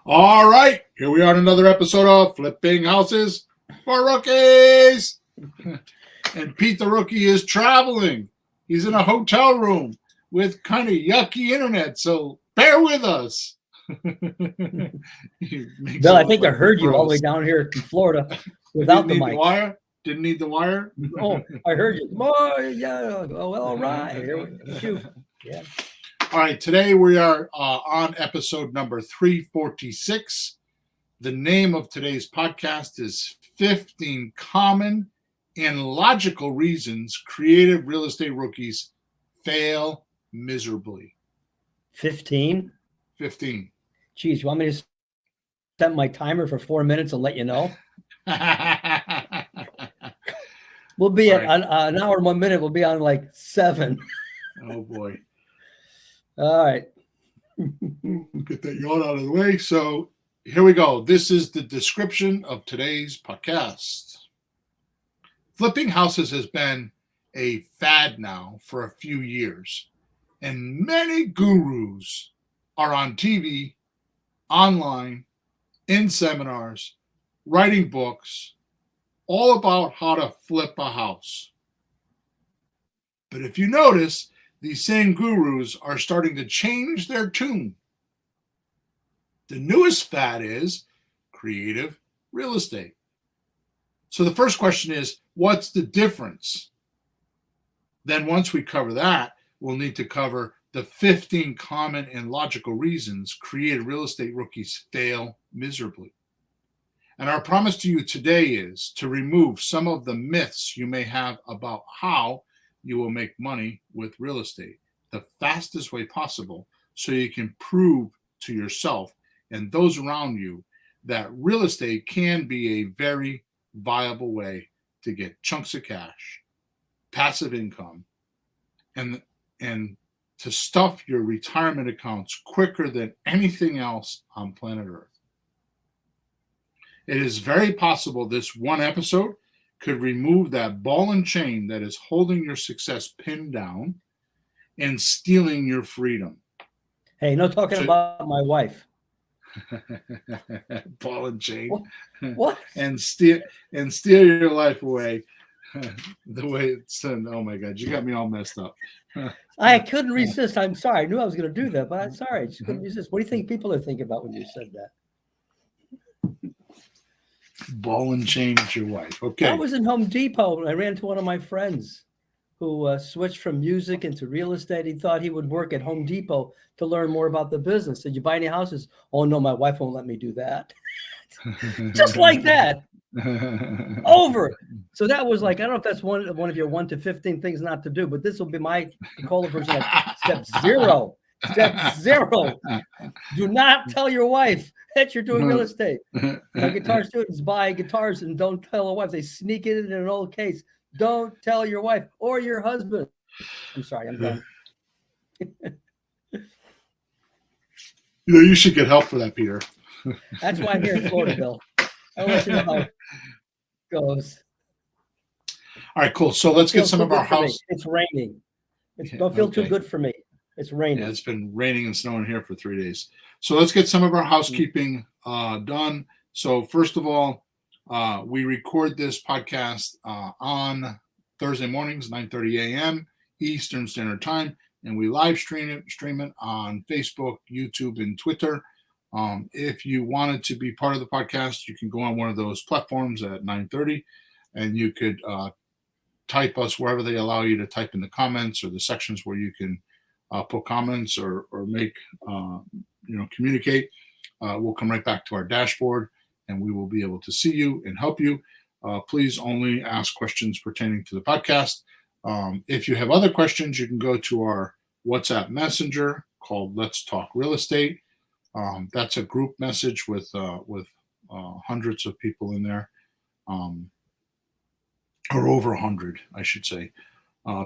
All right, here we are on another episode of Flipping Houses for Rookies. And Pete the Rookie is traveling. He's in a hotel room with kind of yucky internet, so bear with us. Bill, I think I heard you all the way down here in Florida without the mic. Wire? Didn't need the wire? Oh, I heard you. Oh, yeah. Oh, well, all right. Here we go. Yeah. All right, today we are on episode number 346. The name of today's podcast is 15 Common and Logical Reasons Creative Real Estate Rookies Fail Miserably. 15? 15. Geez, you want me to set my timer for 4 minutes and let you know? We'll be at an hour and 1 minute. We'll be on like 7. Oh, boy. All right. Get that yawn out of the way. So here we go. This is the description of today's podcast. Flipping houses has been a fad now for a few years, and many gurus are on TV, online, in seminars, writing books, all about how to flip a house. But if you notice, these same gurus are starting to change their tune. The newest fad is creative real estate. So the first question is, what's the difference? Then once we cover that, we'll need to cover the 15 common and logical reasons creative real estate rookies fail miserably. And our promise to you today is to remove some of the myths you may have about how you will make money with real estate the fastest way possible, so you can prove to yourself and those around you that real estate can be a very viable way to get chunks of cash, passive income, and to stuff your retirement accounts quicker than anything else on planet Earth. It is very possible this one episode could remove that ball and chain that is holding your success pinned down and stealing your freedom. Hey, no talking about my wife. Ball and chain. What? and steal your life away. The way it's done. Oh my God, you got me all messed up. I couldn't resist. I'm sorry. I knew I was going to do that, but I'm sorry. I just couldn't resist. What do you think people are thinking about when you said that? Ball and chain with your wife. Okay. I was in Home Depot and I ran into one of my friends who switched from music into real estate. He thought he would work at Home Depot to learn more about the business. Did you buy any houses? Oh, no, my wife won't let me do that. Just like that. Over. So that was like, I don't know if that's one of your 1 to 15 things not to do, but this will be my Nicola version of step 0. Step 0. Do not tell your wife that you're doing real estate. Guitar students buy guitars and don't tell a wife. They sneak it in an old case. Don't tell your wife or your husband. I'm sorry, I'm done. You should get help for that, Peter. That's why I'm here in Florida, Bill. I'll let you know how it goes. All right, cool. So let's get some of our house. It's raining. Don't feel too good for me. It's raining. Yeah, it's been raining and snowing here for 3 days. So let's get some of our housekeeping done. So first of all, we record this podcast on Thursday mornings, 9:30 a.m. Eastern Standard Time, and we live stream it on Facebook, YouTube, and Twitter. If you wanted to be part of the podcast, you can go on one of those platforms at 9:30, and you could type us wherever they allow you to type in the comments or the sections where you can put comments or make, communicate. We'll come right back to our dashboard and we will be able to see you and help you. Please only ask questions pertaining to the podcast. If you have other questions, you can go to our WhatsApp messenger called Let's Talk Real Estate. That's a group message with hundreds of people in there, or over 100, I should say.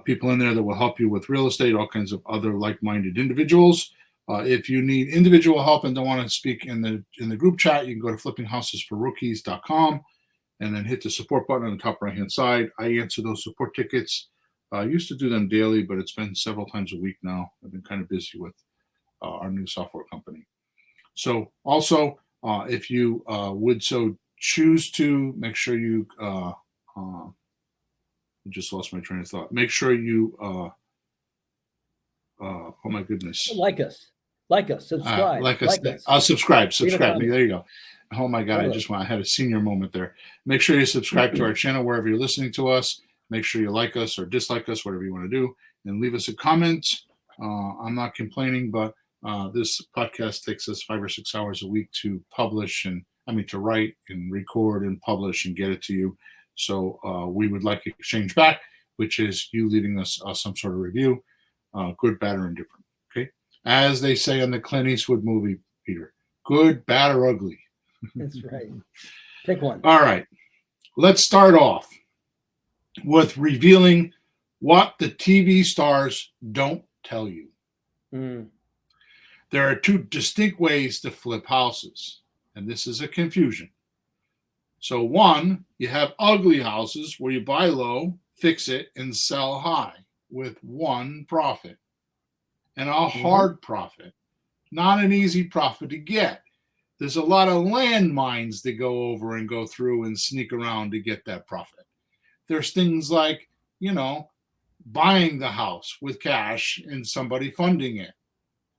People in there that will help you with real estate, all kinds of other like-minded individuals. If you need individual help and don't want to speak in the group chat, you can go to flippinghousesforrookies.com and then hit the support button on the top right-hand side. I answer those support tickets. I used to do them daily, but it's been several times a week now. I've been kind of busy with our new software company. So also, If you would so choose to, make sure you I just lost my train of thought. Make sure you oh my goodness. Like us, subscribe, Like like I us. I'll subscribe. Leave a Subscribe me. comment. There you go. Oh my God, Really. I had a senior moment there. Make sure you subscribe to our channel wherever you're listening to us. Make sure you like us or dislike us, whatever you want to do, and leave us a comment. I'm not complaining, but this podcast takes us 5 or 6 hours a week to publish to write and record and publish and get it to you. So we would like exchange back, which is you leaving us some sort of review, good, bad, or indifferent. Okay. As they say in the Clint Eastwood movie, Peter, good, bad, or ugly. That's right. Pick one. All right. Let's start off with revealing what the TV stars don't tell you. There are two distinct ways to flip houses, and this is a confusion. So one, you have ugly houses where you buy low, fix it, and sell high with one profit, and a hard profit, not an easy profit to get. There's a lot of landmines to go over and go through and sneak around to get that profit. There's things like, buying the house with cash and somebody funding it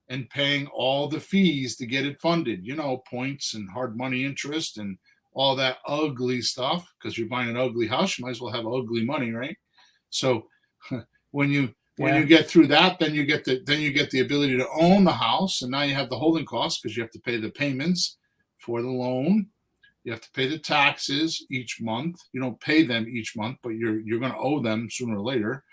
and paying all the fees to get it funded, points and hard money interest and all that ugly stuff. Because you're buying an ugly house, you might as well have ugly money, right? So when you get through that, then you get the ability to own the house, and now you have the holding costs because you have to pay the payments for the loan. You have to pay the taxes each month. You don't pay them each month, but you're going to owe them sooner or later.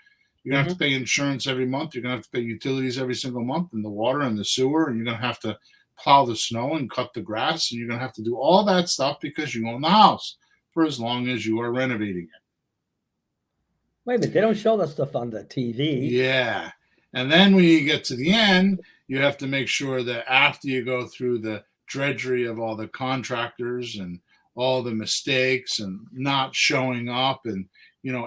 You're going to have to pay insurance every month. You're going to have to pay utilities every single month, and the water and the sewer, and you're going to have to plow the snow and cut the grass, and you're going to have to do all that stuff because you own the house for as long as you are renovating it. Wait a minute, they don't show that stuff on the TV. Yeah. And then when you get to the end, you have to make sure that after you go through the drudgery of all the contractors and all the mistakes and not showing up and,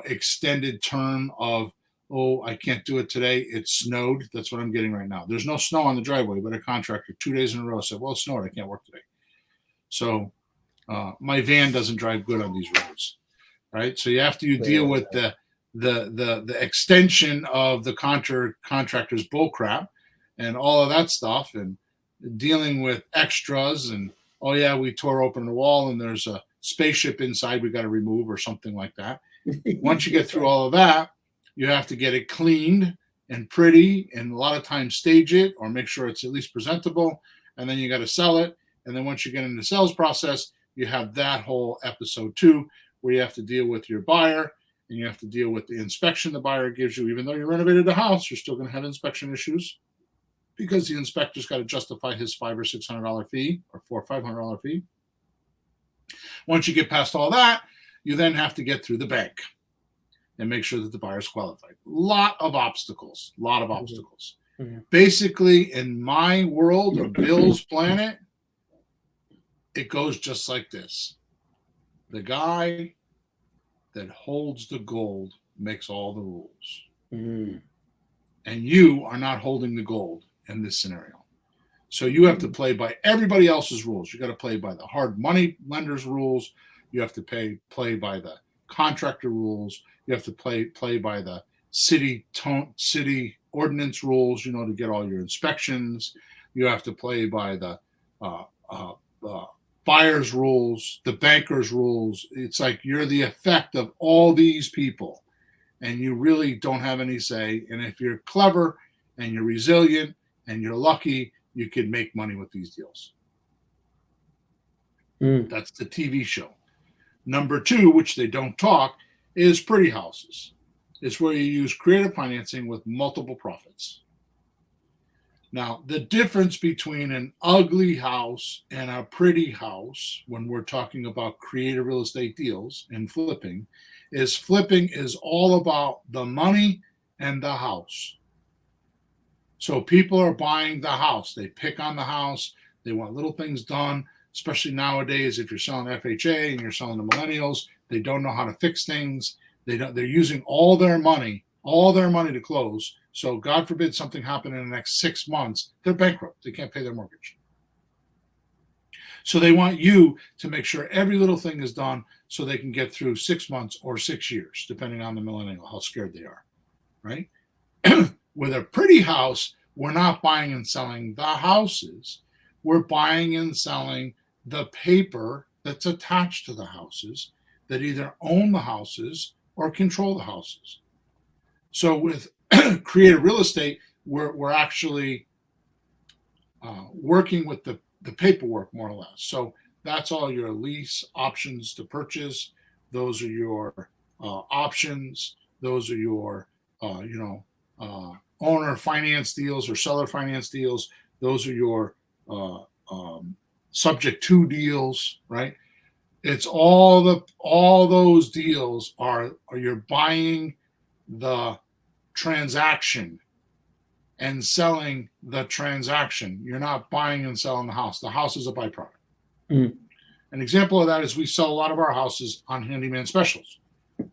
extended term of, oh, I can't do it today. It snowed. That's what I'm getting right now. There's no snow on the driveway, but a contractor 2 days in a row said, well, it snowed. I can't work today. So my van doesn't drive good on these roads, right? So you have to deal with the extension of the contractor's bullcrap and all of that stuff, and dealing with extras and, oh yeah, we tore open the wall and there's a spaceship inside we got to remove or something like that. Once you get through all of that, you have to get it cleaned and pretty, and a lot of times stage it or make sure it's at least presentable, and then you got to sell it. And then once you get into the sales process, you have that whole episode 2 where you have to deal with your buyer, and you have to deal with the inspection the buyer gives you. Even though you renovated the house, you're still going to have inspection issues because the inspector's got to justify his $500 or $600 fee or $400 or $500 fee. Once you get past all that, you then have to get through the bank and make sure that the buyer's qualified. Lot of obstacles. Basically, in my world or Bill's planet, it goes just like this. The guy that holds the gold makes all the rules. And you are not holding the gold in this scenario. So you have to play by everybody else's rules. You got to play by the hard money lender's rules. You have to play by the contractor rules. You have to play by the city ordinance rules, to get all your inspections. You have to play by the buyer's rules, the banker's rules. It's like you're the effect of all these people, and you really don't have any say. And if you're clever and you're resilient and you're lucky, you can make money with these deals. That's the TV show. Number 2, which they don't talk, is pretty houses. It's where you use creative financing with multiple profits. Now, the difference between an ugly house and a pretty house, when we're talking about creative real estate deals and flipping is all about the money and the house. So people are buying the house. They pick on the house. They want little things done, especially nowadays. If you're selling FHA and you're selling to millennials, they don't know how to fix things. They're using all their money to close. So God forbid something happen in the next 6 months, they're bankrupt. They can't pay their mortgage. So they want you to make sure every little thing is done so they can get through 6 months or 6 years, depending on the millennial, how scared they are, right? With a pretty house, we're not buying and selling the houses. We're buying and selling the paper that's attached to the houses that either own the houses or control the houses. So with creative real estate, we're actually working with the paperwork more or less. So that's all your lease options to purchase. Those are your options. Those are your owner finance deals or seller finance deals. Those are your subject to deals, right? It's all those deals are you're buying the transaction and selling the transaction. You're not buying and selling the house. The house is a byproduct. Mm. An example of that is we sell a lot of our houses on handyman specials.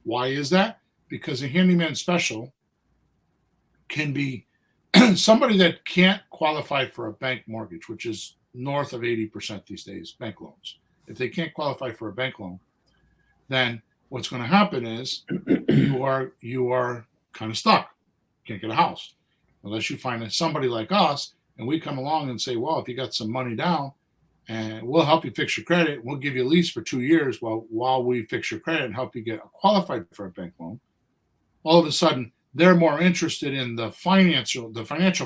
Why is that? Because a handyman special can be somebody that can't qualify for a bank mortgage, which is north of 80% these days, bank loans. If they can't qualify for a bank loan, then what's going to happen is you are kind of stuck. Can't get a house unless you find somebody like us, and we come along and say, well, if you got some money down, and we'll help you fix your credit. We'll give you a lease for 2 years while we fix your credit and help you get qualified for a bank loan. All of a sudden, they're more interested in the financial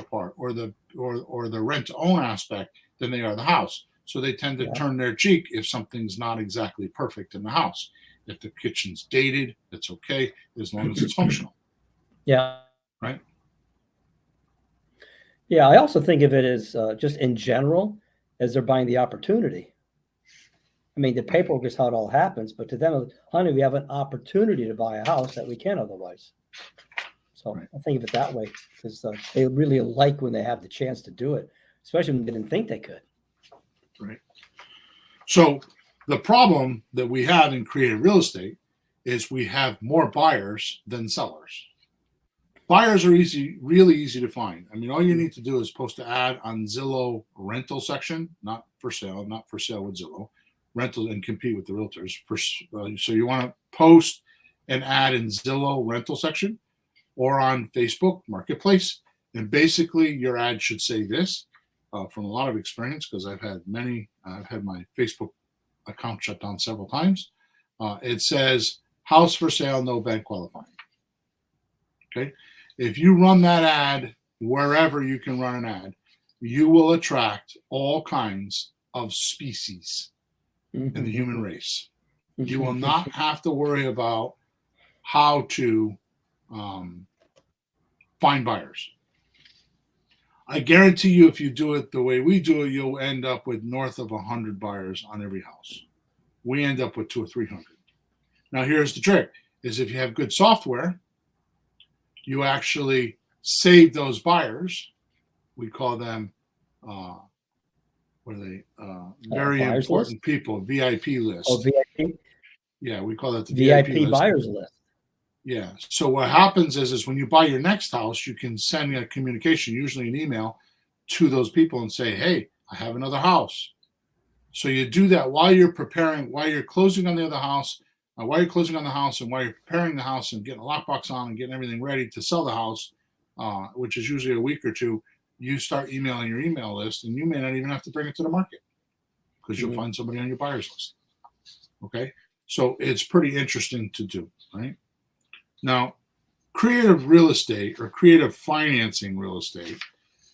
part or the rent to own aspect than they are the house. So they tend to turn their cheek if something's not exactly perfect in the house. If the kitchen's dated, it's okay as long as it's functional. Yeah. Right. Yeah. I also think of it as just in general, as they're buying the opportunity. I mean, the paperwork is how it all happens, but to them, honey, we have an opportunity to buy a house that we can't otherwise. So I think of it that way because they really like when they have the chance to do it, especially when they didn't think they could. Right. So the problem that we have in creative real estate is we have more buyers than sellers. Buyers are really easy to find. I mean, all you need to do is post an ad on Zillow rental section, not for sale with Zillow, rental, and compete with the realtors. So you want to post an ad in Zillow rental section or on Facebook Marketplace. And basically your ad should say this from a lot of experience, because I've had my Facebook account shut down several times. It says house for sale, no bank qualifying. Okay. If you run that ad wherever you can run an ad, you will attract all kinds of species in the human race. You will not have to worry about how to find buyers. I guarantee you, if you do it the way we do it, you'll end up with north of 100 buyers on every house. We end up with 200 or 300. Now, here's the trick: is if you have good software, you actually save those buyers. We call them, very important list? People, VIP list. Oh, VIP? Yeah, we call that the VIP buyers list. Yeah. So what happens is when you buy your next house, you can send a communication, usually an email, to those people and say, hey, I have another house. So you do that while you're closing on the other house, while you're closing on the house and while you're preparing the house and getting a lockbox on and getting everything ready to sell the house, which is usually a week or two, you start emailing your email list, and you may not even have to bring it to the market because you'll find somebody on your buyer's list. Okay. So it's pretty interesting to do, right? Now, creative real estate or creative financing real estate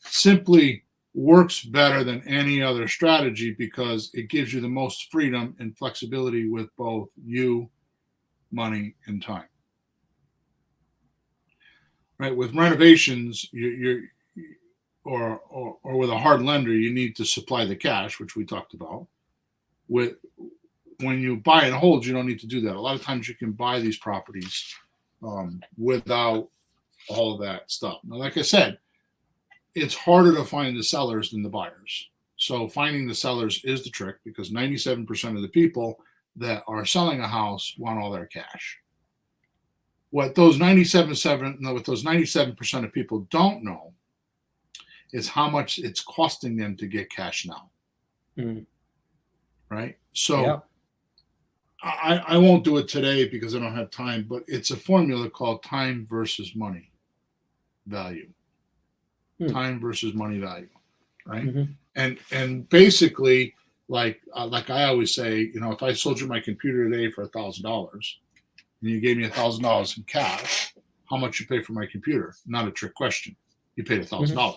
simply works better than any other strategy because it gives you the most freedom and flexibility with both you, money, and time. Right? With renovations, or with a hard lender, you need to supply the cash, which we talked about. When you buy and hold, you don't need to do that. A lot of times you can buy these properties without all of that stuff. Now, like I said, it's harder to find the sellers than the buyers. So finding the sellers is the trick because 97% of the people that are selling a house want all their cash. What those 97% of people don't know is how much it's costing them to get cash now. right? So Yeah. I won't do it today because I don't have time, but it's a formula called time versus money value. Time versus money value, right? Mm-hmm. And basically, like I always say, you know, if I sold you my computer today for $1,000 and you gave me $1,000 in cash, how much you pay for my computer? Not a trick question. You paid $1,000.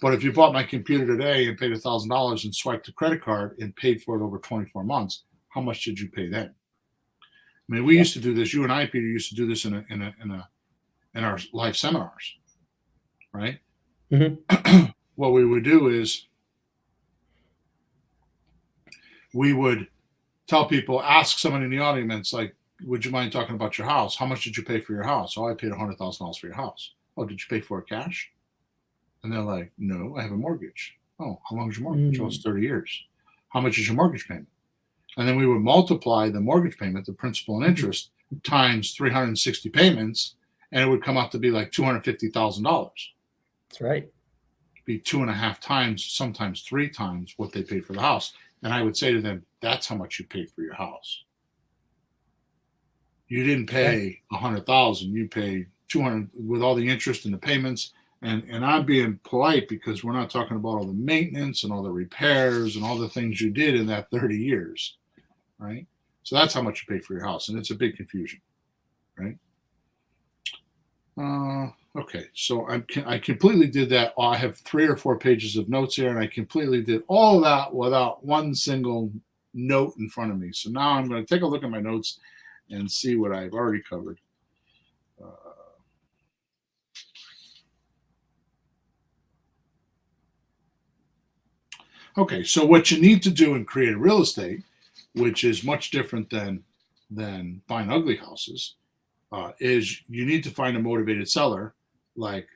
But if you bought my computer today and paid $1,000 and swiped a credit card and paid for it over 24 months, how much did you pay then? I mean, we used to do this. You and I, Peter, used to do this in our live seminars, right? Mm-hmm. What we would do is we would tell people, ask someone in the audience, like, would you mind talking about your house? How much did you pay for your house? Oh, I paid $100,000 for your house. Oh, did you pay for it cash? And they're like, no, I have a mortgage. Oh, how long is your mortgage? Oh, it's 30 years. How much is your mortgage payment? And then we would multiply the mortgage payment, the principal and interest, times 360 payments, and it would come out to be like $250,000. That's right. Be 2.5 times, sometimes 3 times what they paid for the house. And I would say to them, that's how much you paid for your house. You didn't pay $100,000. You paid 200 with all the interest and the payments. And I'm being polite because we're not talking about all the maintenance and all the repairs and all the things you did in that 30 years, right? So that's how much you paid for your house, and it's a big confusion, right? Okay, so I completely did that. I have 3 or 4 pages of notes here, and I completely did all that without one single note in front of me. So now I'm going to take a look at my notes and see what I've already covered. Okay, so what you need to do in creative real estate, which is much different than buying ugly houses, is you need to find a motivated seller, like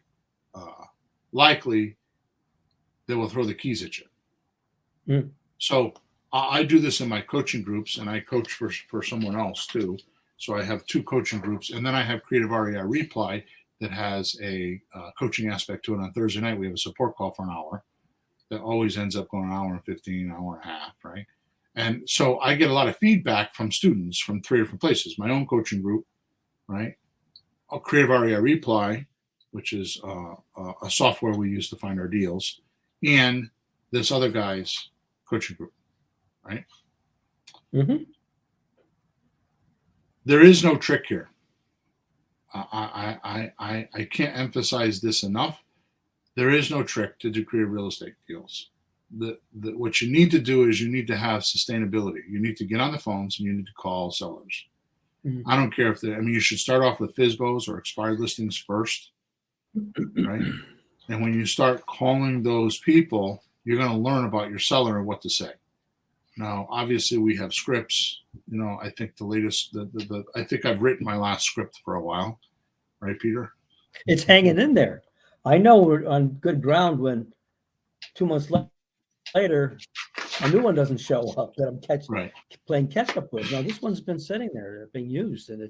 likely they will throw the keys at you. Mm. So I do this in my coaching groups, and I coach for someone else too. So I have 2 coaching groups, and then I have Creative REI Reply that has a coaching aspect to it. On Thursday night, we have a support call for an hour that always ends up going an hour and 15, an hour and a half, right? And so I get a lot of feedback from students from 3 different places. My own coaching group, right? A Creative REI Reply, which is a software we use to find our deals, and this other guy's coaching group, right? Mm-hmm. There is no trick here. I can't emphasize this enough. There is no trick to do creative real estate deals. What you need to do is you need to have sustainability. You need to get on the phones and you need to call sellers. Mm-hmm. I don't care if you should start off with FSBOs or expired listings first, right? And when you start calling those people, you're going to learn about your seller and what to say. Now, obviously, we have scripts. You know, I think the latest, I think I've written my last script for a while, right, Peter? It's hanging in there. I know we're on good ground when 2 months later, a new one doesn't show up that I'm playing catch up with. No, this one's been sitting there being used, and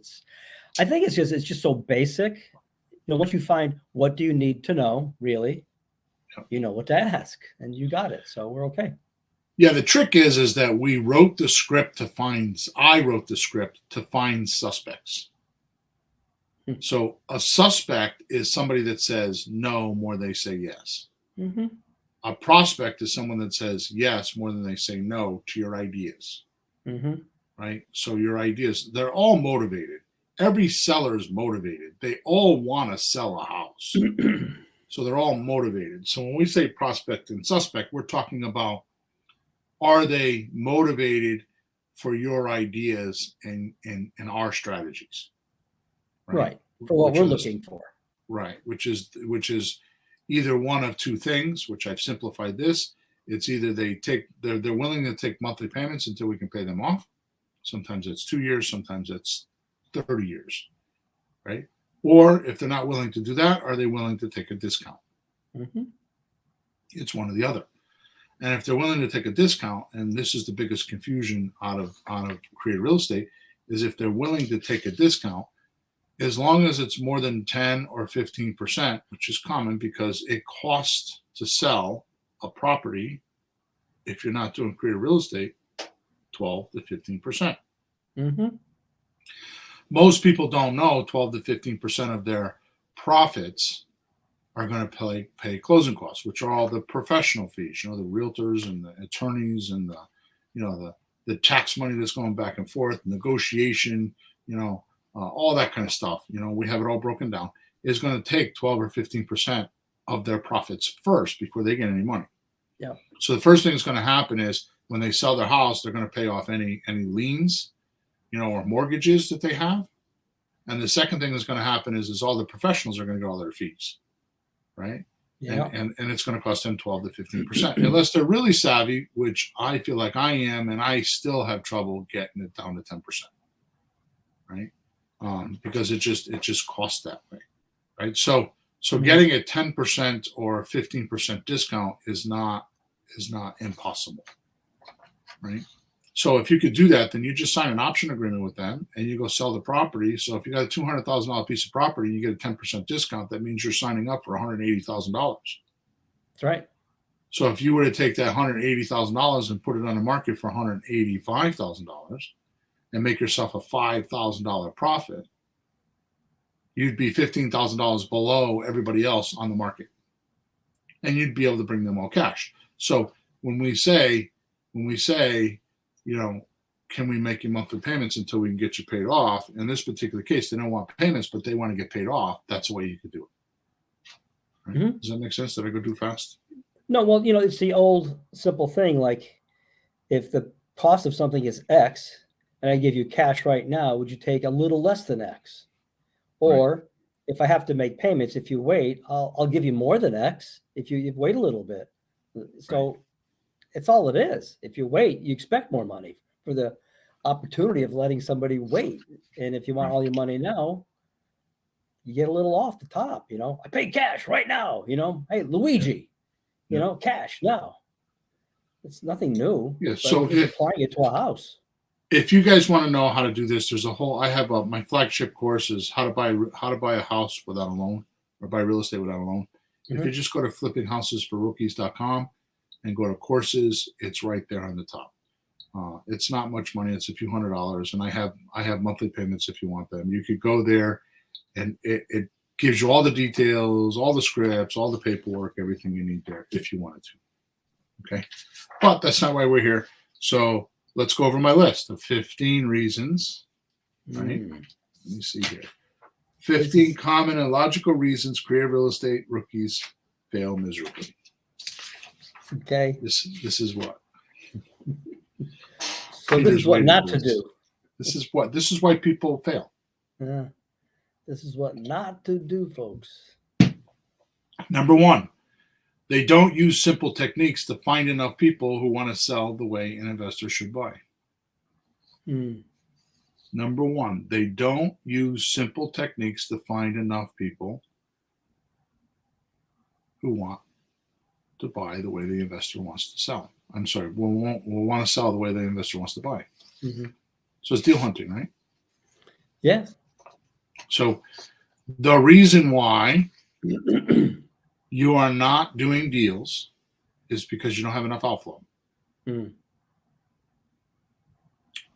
I think it's just so basic. You know, once you find what do you need to know, really, you know what to ask, and you got it. So we're okay. Yeah, the trick is that I wrote the script to find suspects. So a suspect is somebody that says no more than they say yes. Mm-hmm. A prospect is someone that says yes more than they say no to your ideas. Mm-hmm. Right? So your ideas, they're all motivated. Every seller is motivated. They all want to sell a house. So they're all motivated. So when we say prospect and suspect, we're talking about, are they motivated for your ideas and our strategies? Right. For what we're looking for. Right. Which is either one of 2 things, which I've simplified this. It's either they're willing to take monthly payments until we can pay them off. Sometimes it's 2 years, sometimes it's 30 years. Right. Or if they're not willing to do that, are they willing to take a discount? Mm-hmm. It's one or the other. And if they're willing to take a discount, and this is the biggest confusion out of creative real estate, is if they're willing to take a discount, as long as it's more than 10 or 15%, which is common because it costs to sell a property, if you're not doing creative real estate, 12 to 15%. Mm-hmm. Most people don't know 12 to 15% of their profits are going to pay closing costs, which are all the professional fees, the realtors and the attorneys and the tax money that's going back and forth, negotiation, all that kind of stuff. We have it all broken down. Is going to take 12 or 15% of their profits first before they get any money. Yeah. So the first thing that's going to happen is when they sell their house, they're going to pay off any liens, or mortgages that they have. And the second thing that's going to happen is all the professionals are going to get all their fees, right? Yeah. And it's going to cost them 12 to 15%, unless they're really savvy, which I feel like I am, and I still have trouble getting it down to 10%, right? Because it just costs that way, right? So getting a 10% or 15% discount is not impossible, right? So if you could do that, then you just sign an option agreement with them and you go sell the property. So if you got a $200,000 piece of property and you get a 10% discount, that means you're signing up for $180,000. That's right. So if you were to take that $180,000 and put it on the market for $185,000 and make yourself a $5,000 profit, you'd be $15,000 below everybody else on the market. And you'd be able to bring them all cash. So when we say, can we make you monthly payments until we can get you paid off? In this particular case, they don't want payments, but they want to get paid off. That's the way you could do it. Right? Mm-hmm. Does that make sense? Did I go too fast? No, well, it's the old simple thing. Like if the cost of something is X and I give you cash right now, would you take a little less than X? Or right. If I have to make payments, if you wait, I'll give you more than X if you wait a little bit. So right. It's all it is. If you wait, you expect more money for the opportunity of letting somebody wait. And if you want all your money now, you get a little off the top, I pay cash right now, hey, Luigi, cash now. It's nothing new. Yeah. So if applying it to a house. If you guys want to know how to do this, there's I have my flagship course is how to buy a house without a loan or buy real estate without a loan. Mm-hmm. If you just go to flippinghouses4rookies.com and go to courses, it's right there on the top. It's not much money. It's a few $100s. And I have monthly payments if you want them. You could go there and it gives you all the details, all the scripts, all the paperwork, everything you need there if you wanted to. Okay. But that's not why we're here. So let's go over my list of 15 reasons. Right. Let me see here. 15 common and logical reasons creative real estate rookies fail miserably. Okay. This is what. So this is what not to do. This is why people fail. This is what not to do, folks. Number one, they don't use simple techniques to find enough people who want to sell the way an investor should buy. Number one, they don't use simple techniques to find enough people who want to buy the way the investor wants to sell. I'm sorry, will want to sell the way the investor wants to buy. Mm-hmm. So it's deal hunting, right? Yeah. So the reason why you are not doing deals is because you don't have enough outflow.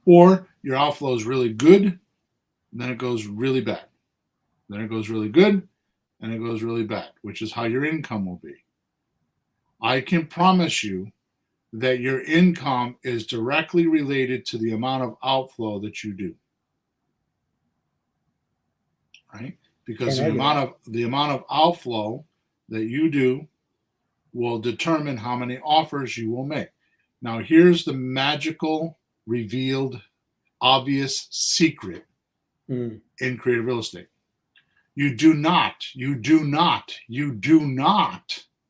Or your outflow is really good, and then it goes really bad. Then it goes really good, and it goes really bad, which is how your income will be. I can promise you that your income is directly related to the amount of outflow that you do. Right? Because the amount of outflow that you do will determine how many offers you will make. Now, here's the magical, revealed, obvious secret in creative real estate. You do not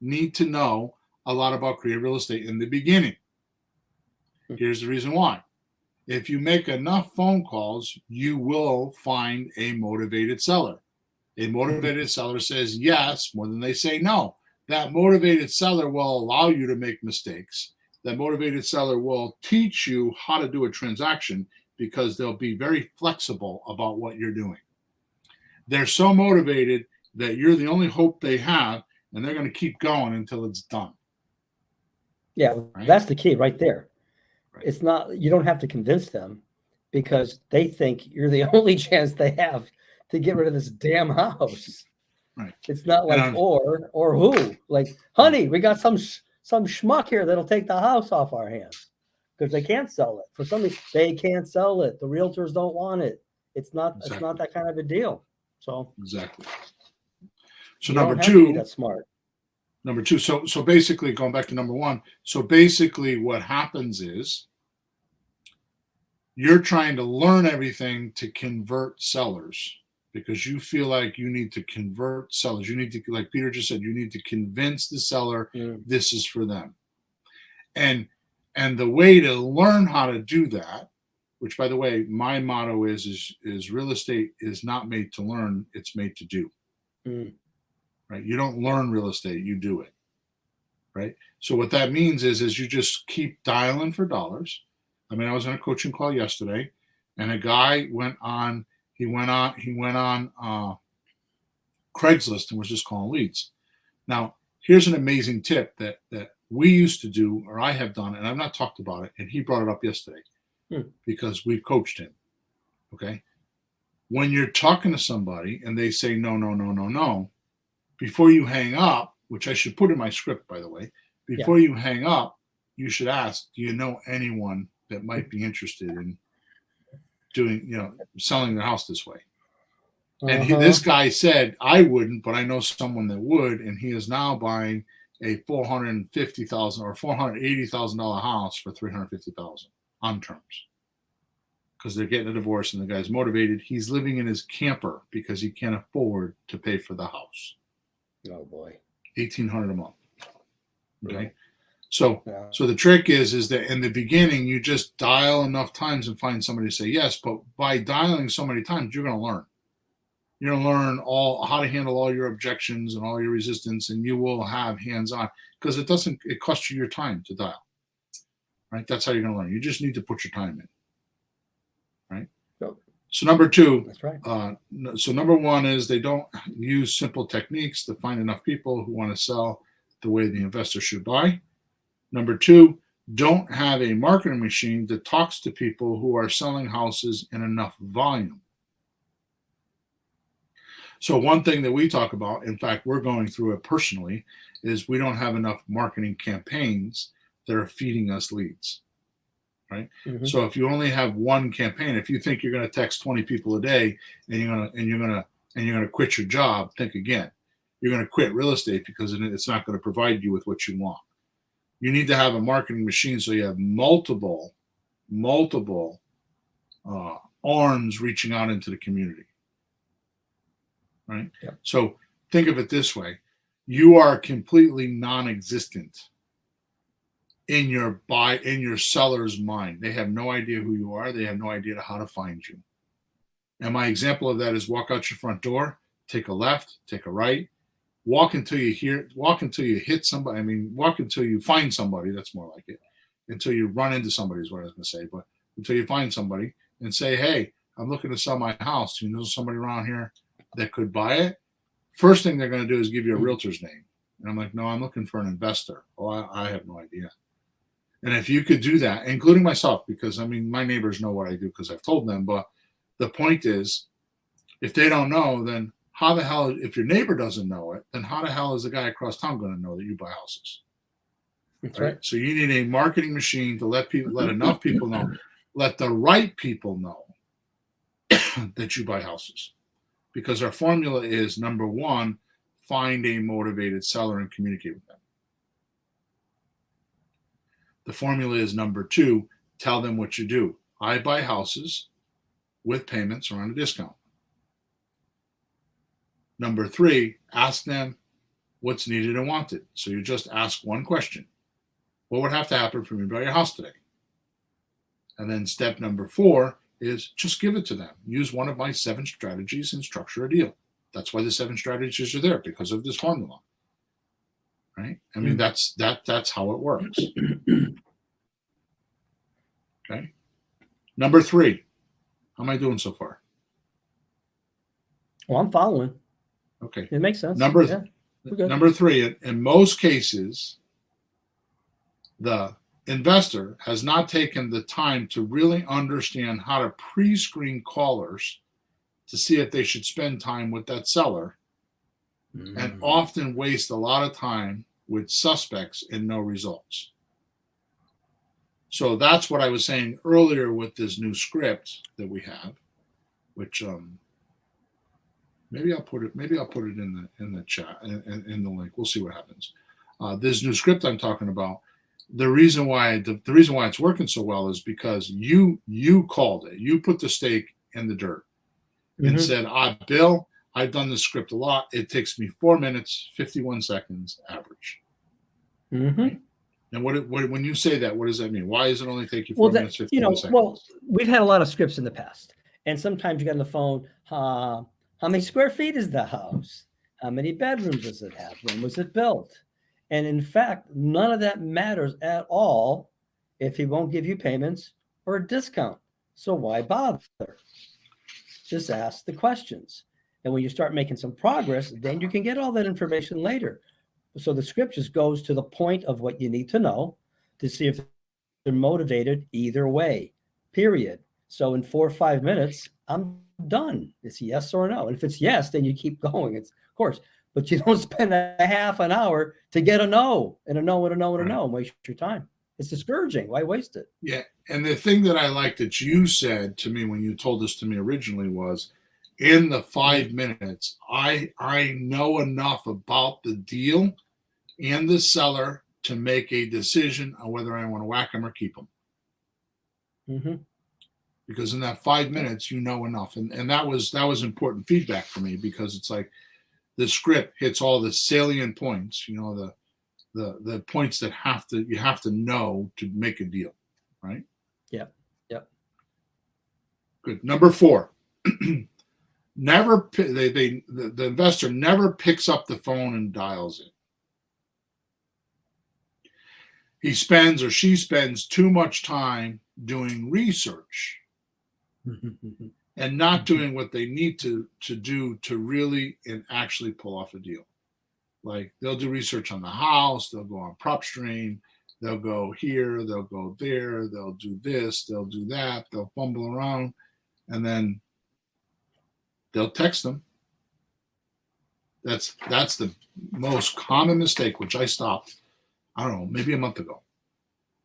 need to know a lot about creative real estate in the beginning. Here's the reason why. If you make enough phone calls, you will find a motivated seller. A motivated seller says yes more than they say no. That motivated seller will allow you to make mistakes. That motivated seller will teach you how to do a transaction because they'll be very flexible about what you're doing. They're so motivated that you're the only hope they have, and they're going to keep going until it's done. Yeah, right? That's the key right there. It's not, you don't have to convince them because they think you're the only chance they have to get rid of this damn house. Right. It's not like or who. Like, honey, we got some schmuck here that'll take the house off our hands because they can't sell it. For some reason, they can't sell it. The realtors don't want it. It's not that kind of a deal. So exactly. So you number don't have to be two, that smart. Number two. So basically, going back to number one. So basically, what happens is you're trying to learn everything to convert sellers because you feel like you need to convert sellers. You need to, like Peter just said, you need to convince the seller this is for them. And the way to learn how to do that, which by the way, my motto is real estate is not made to learn, it's made to do. Right? You don't learn real estate, you do it. Right? So what that means is you just keep dialing for dollars. I mean, I was on a coaching call yesterday, and a guy went on Craigslist and was just calling leads. Now, here's an amazing tip that we used to do, or I have done, and I've not talked about it, and he brought it up yesterday because we've coached him. Okay. When you're talking to somebody and they say no, before you hang up, which I should put in my script, by the way, before you hang up, you should ask, do you know anyone that might be interested in doing, selling their house this way? And this guy said, I wouldn't, but I know someone that would, and he is now buying a $450,000 or $480,000 house for $350,000 on terms because they're getting a divorce and the guy's motivated. He's living in his camper because he can't afford to pay for the house. Oh boy, $1,800 a month. Okay, so the trick is that in the beginning you just dial enough times and find somebody to say yes. But by dialing so many times, you're going to learn. You're going to learn how to handle all your objections and all your resistance, and you will have hands-on because it costs you your time to dial. Right? That's how you're going to learn. You just need to put your time in. Right? Yep. So number two. That's right. So number one is they don't use simple techniques to find enough people who want to sell the way the investor should buy. Number two, don't have a marketing machine that talks to people who are selling houses in enough volume. So one thing that we talk about, in fact, we're going through it personally, is we don't have enough marketing campaigns that are feeding us leads, right? So if you only have one campaign, if you think you're going to text 20 people a day and you're going to quit your job, think again. You're going to quit real estate because it's not going to provide you with what you want. You need to have a marketing machine so you have multiple arms reaching out into the community. Right? Yep. So think of it this way. You are completely non-existent in your seller's mind. They have no idea who you are. They have no idea how to find you. And my example of that is walk out your front door, take a left, take a right, walk until you hit somebody. I mean, walk until you find somebody. That's more like it. Until you run into somebody is what I was going to say. But until you find somebody and say, hey, I'm looking to sell my house. Do you know somebody around here that could buy it? First thing they're going to do is give you a realtor's name. And I'm like, no, I'm looking for an investor. Oh, I have no idea. And if you could do that, including myself, because I mean, my neighbors know what I do because I've told them. But the point is, if they don't know, then how the hell, if your neighbor doesn't know it, then how the hell is the guy across town going to know that you buy houses? That's right. So you need a marketing machine to let enough people know, let the right people know that you buy houses. Because our formula is, number one, find a motivated seller and communicate with them. The formula is, number two, tell them what you do. I buy houses with payments or on a discount. Number three, ask them what's needed and wanted. So you just ask one question. What would have to happen for me to buy your house today? And then step number four is just give it to them. Use one of my 7 strategies and structure a deal. That's why the 7 strategies are there, because of this formula. Right? I mean, that's how it works. Okay. Number 3. How am I doing so far? Well, I'm following. Okay. It makes sense. Number 3, in most cases, the investor has not taken the time to really understand how to pre-screen callers to see if they should spend time with that seller, and often waste a lot of time with suspects and no results. So that's what I was saying earlier with this new script that we have, which maybe I'll put it in the chat, in the link. We'll see what happens. This new script I'm talking about, the reason why it's working so well is because you called it. You put the stake in the dirt and said, Bill, I've done this script a lot. It takes me 4 minutes, 51 seconds average. Right? And when you say that, what does that mean? Why does it only take you 4 minutes, 51 seconds? Well, we've had a lot of scripts in the past, and sometimes you get on the phone, how many square feet is the house? How many bedrooms does it have? When was it built? And in fact, none of that matters at all if he won't give you payments or a discount. So why bother? Just ask the questions. And when you start making some progress, then you can get all that information later. So the script just goes to the point of what you need to know to see if they're motivated either way, period. So in 4 or 5 minutes, I'm done. It's yes or no. And if it's yes, then you keep going. It's of course, but you don't spend a half an hour to get a no and a no and a no and a no and waste your time. It's discouraging. Why waste it? Yeah. And the thing that I like that you said to me when you told this to me originally was, in the 5 minutes, I know enough about the deal and the seller to make a decision on whether I want to whack them or keep them. Because in that 5 minutes, you know enough. And that was important feedback for me, because it's like the script hits all the salient points, the points that you have to know to make a deal, right? Yeah. Yep. Good. Number 4. The investor never picks up the phone and dials it. He spends or she spends too much time doing research and not doing what they need to do to really and actually pull off a deal. Like, they'll do research on the house, they'll go on PropStream, they'll go here, they'll go there, they'll do this, they'll do that, they'll fumble around, and then they'll text them. That's the most common mistake, which I stopped, I don't know, maybe a month ago.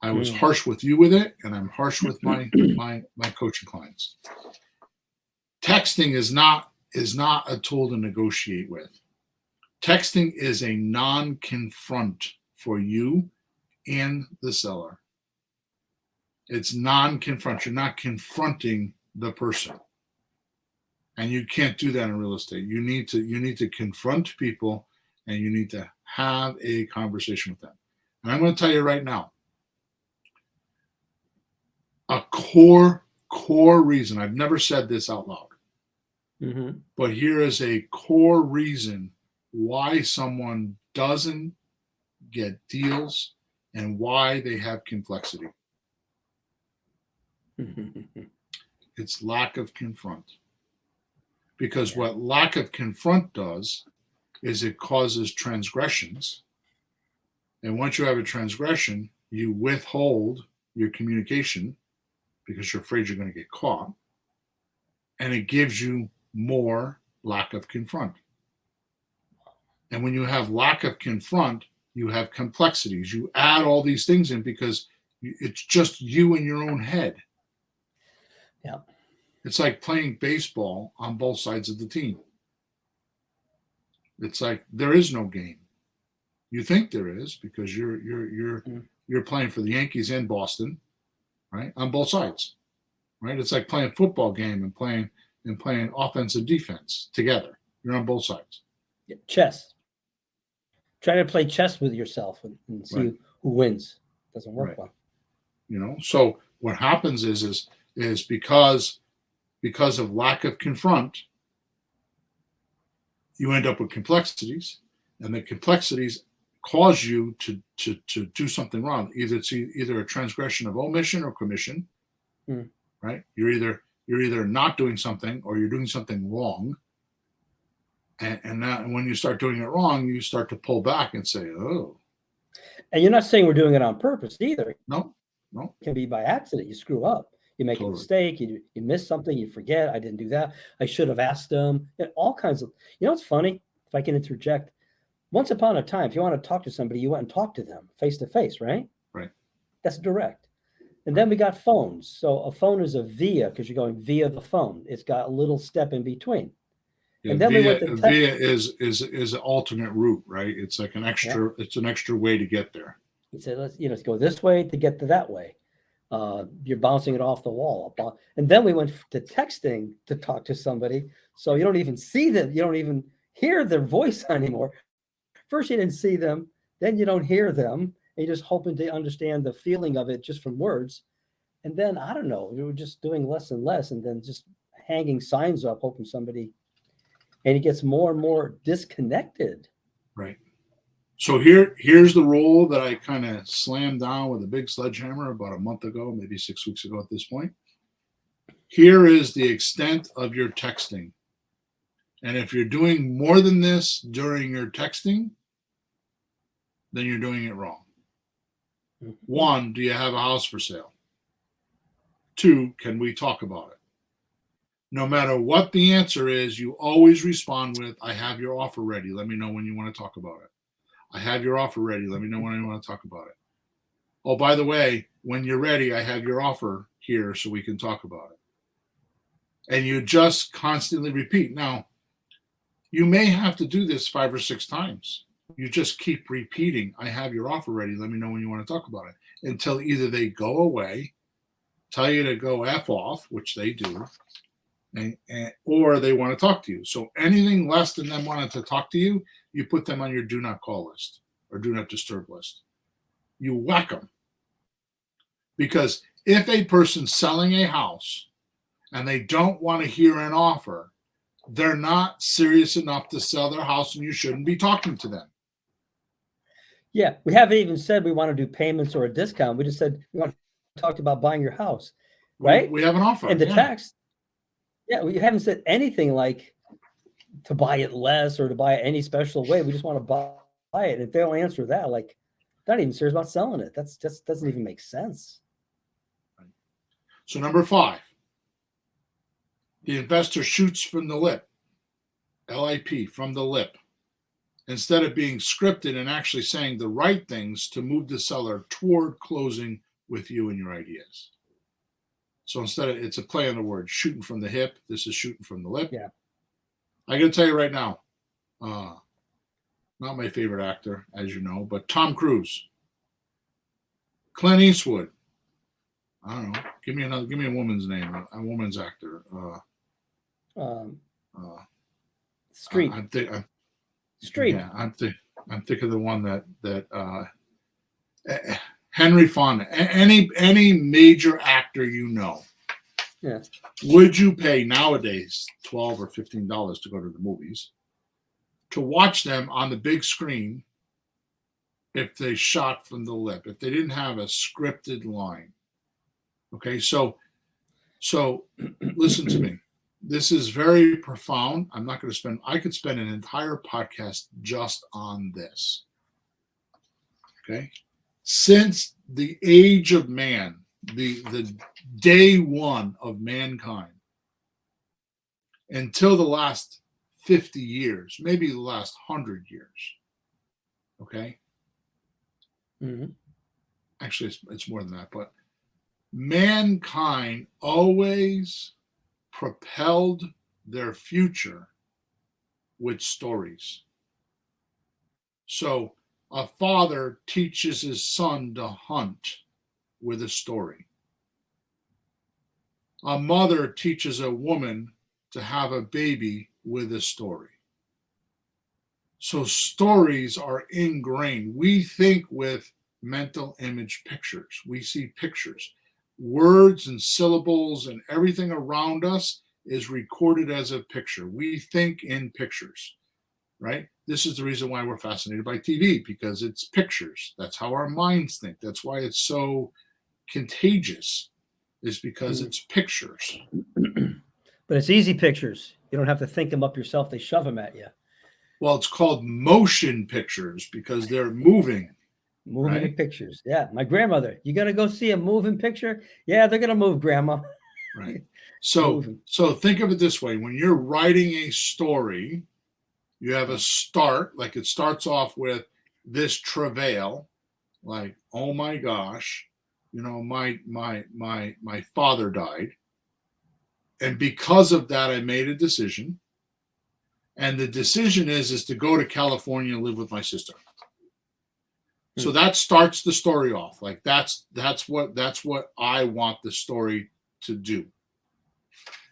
I was harsh with you with it, and I'm harsh with my coaching clients. Texting is not a tool to negotiate with. Texting is a non-confront for you and the seller. It's non-confront. You're not confronting the person. And you can't do that in real estate. You need to confront people, and you need to have a conversation with them. And I'm going to tell you right now, a core reason, I've never said this out loud, but here is a core reason why someone doesn't get deals and why they have complexity. It's lack of confront. Because what lack of confront does is it causes transgressions. And once you have a transgression, you withhold your communication because you're afraid you're going to get caught. And it gives you more lack of confront. And when you have lack of confront, you have complexities. You add all these things in because it's just you in your own head. Yeah. It's like playing baseball on both sides of the team. It's like there is no game. You think there is because you're playing for the Yankees and Boston, right? On both sides, right? It's like playing a football game and playing offense and defense together. You're on both sides. Yeah. Chess. Try to play chess with yourself and see who wins. Doesn't work well. So what happens is because of lack of confront, you end up with complexities, and the complexities cause you to do something wrong. It's either a transgression of omission or commission, right? You're either not doing something or you're doing something wrong. And when you start doing it wrong, you start to pull back and say, oh. And you're not saying we're doing it on purpose either. No, no, It can be by accident. You screw up. You make a totally. mistake. You miss something. You forget. I didn't do that. I should have asked them. All kinds of. You know what's funny? If I can interject, once upon a time, if you want to talk to somebody, you went and talked to them face to face, right? Right. That's direct. And then we got phones. So a phone is a via because you're going via the phone. It's got a little step in between. Yeah, And then we went to via is an alternate route, right? It's like an extra. Yeah. It's an extra way to get there. He said, let's go this way to get to that way. You're bouncing it off the wall. And then we went to texting to talk to somebody. So you don't even see them. You don't even hear their voice anymore. First, you didn't see them. Then you don't hear them. And you're just hoping to understand the feeling of it just from words. And then, I don't know, we were just doing less and less and then just hanging signs up, hoping somebody, and it gets more and more disconnected. Right. So here's the rule that I kind of slammed down with a big sledgehammer about a month ago, maybe 6 weeks ago at this point. Here is the extent of your texting. And if you're doing more than this during your texting, then you're doing it wrong. Mhm. 1, do you have a house for sale? 2, can we talk about it? No matter what the answer is, you always respond with, I have your offer ready. Let me know when you want to talk about it. I have your offer ready. Let me know when you want to talk about it. Oh, by the way, when you're ready, I have your offer here so we can talk about it. And you just constantly repeat. Now, you may have to do this 5 or 6 times. You just keep repeating, I have your offer ready. Let me know when you want to talk about it. Until either they go away, tell you to go F off, which they do, or they want to talk to you. So anything less than them wanting to talk to you, you put them on your do not call list or do not disturb list. You whack them. Because if a person's selling a house and they don't want to hear an offer, they're not serious enough to sell their house and you shouldn't be talking to them. Yeah, we haven't even said we want to do payments or a discount. We just said we want to talk about buying your house, right? We have an offer. And the text, we haven't said anything like to buy it less or to buy it any special way. We just want to buy it. If they don't answer that, like, they're not even serious about selling it. That's just doesn't even make sense. So number 5, the investor shoots from the lip, LIP, from the lip, instead of being scripted and actually saying the right things to move the seller toward closing with you and your ideas. So instead of, it's a play on the word, shooting from the hip. This is shooting from the lip. Yeah. I got to tell you right now, not my favorite actor, as you know, but Tom Cruise, Clint Eastwood. I don't know. Give me a woman's name, a woman's actor. Street. Street. Yeah, I'm thinking of the one that Henry Fonda. Any major actor you know. Yeah. Would you pay nowadays $12 or $15 to go to the movies to watch them on the big screen if they shot from the lip, if they didn't have a scripted line? Okay, so listen to me. This is very profound. I'm not going to spend, I could spend an entire podcast just on this. Okay. Since the age of man, the day one of mankind, until the last 50 years, maybe the last 100 years. Okay. Mm-hmm. Actually, it's more than that, but mankind always propelled their future with stories. So a father teaches his son to hunt with a story. A mother teaches a woman to have a baby with a story. So stories are ingrained. We think with mental image pictures. We see pictures. Words and syllables and everything around us is recorded as a picture. We think in pictures, right? This is the reason why we're fascinated by TV, because it's pictures. That's how our minds think. That's why it's so contagious, is because it's pictures. But it's easy pictures. You don't have to think them up yourself. They shove them at you. Well, it's called motion pictures because they're moving. Moving right? pictures. Yeah. My grandmother, you gonna go see a moving picture? Yeah, they're gonna move, Grandma. Right. So Moving. so think of it this way: when you're writing a story, you have a Yeah. start, like it starts off with this travail, like, oh my gosh, my father died. And because of that, I made a decision. And the decision is to go to California and live with my sister. So that starts the story off. Like that's what I want the story to do.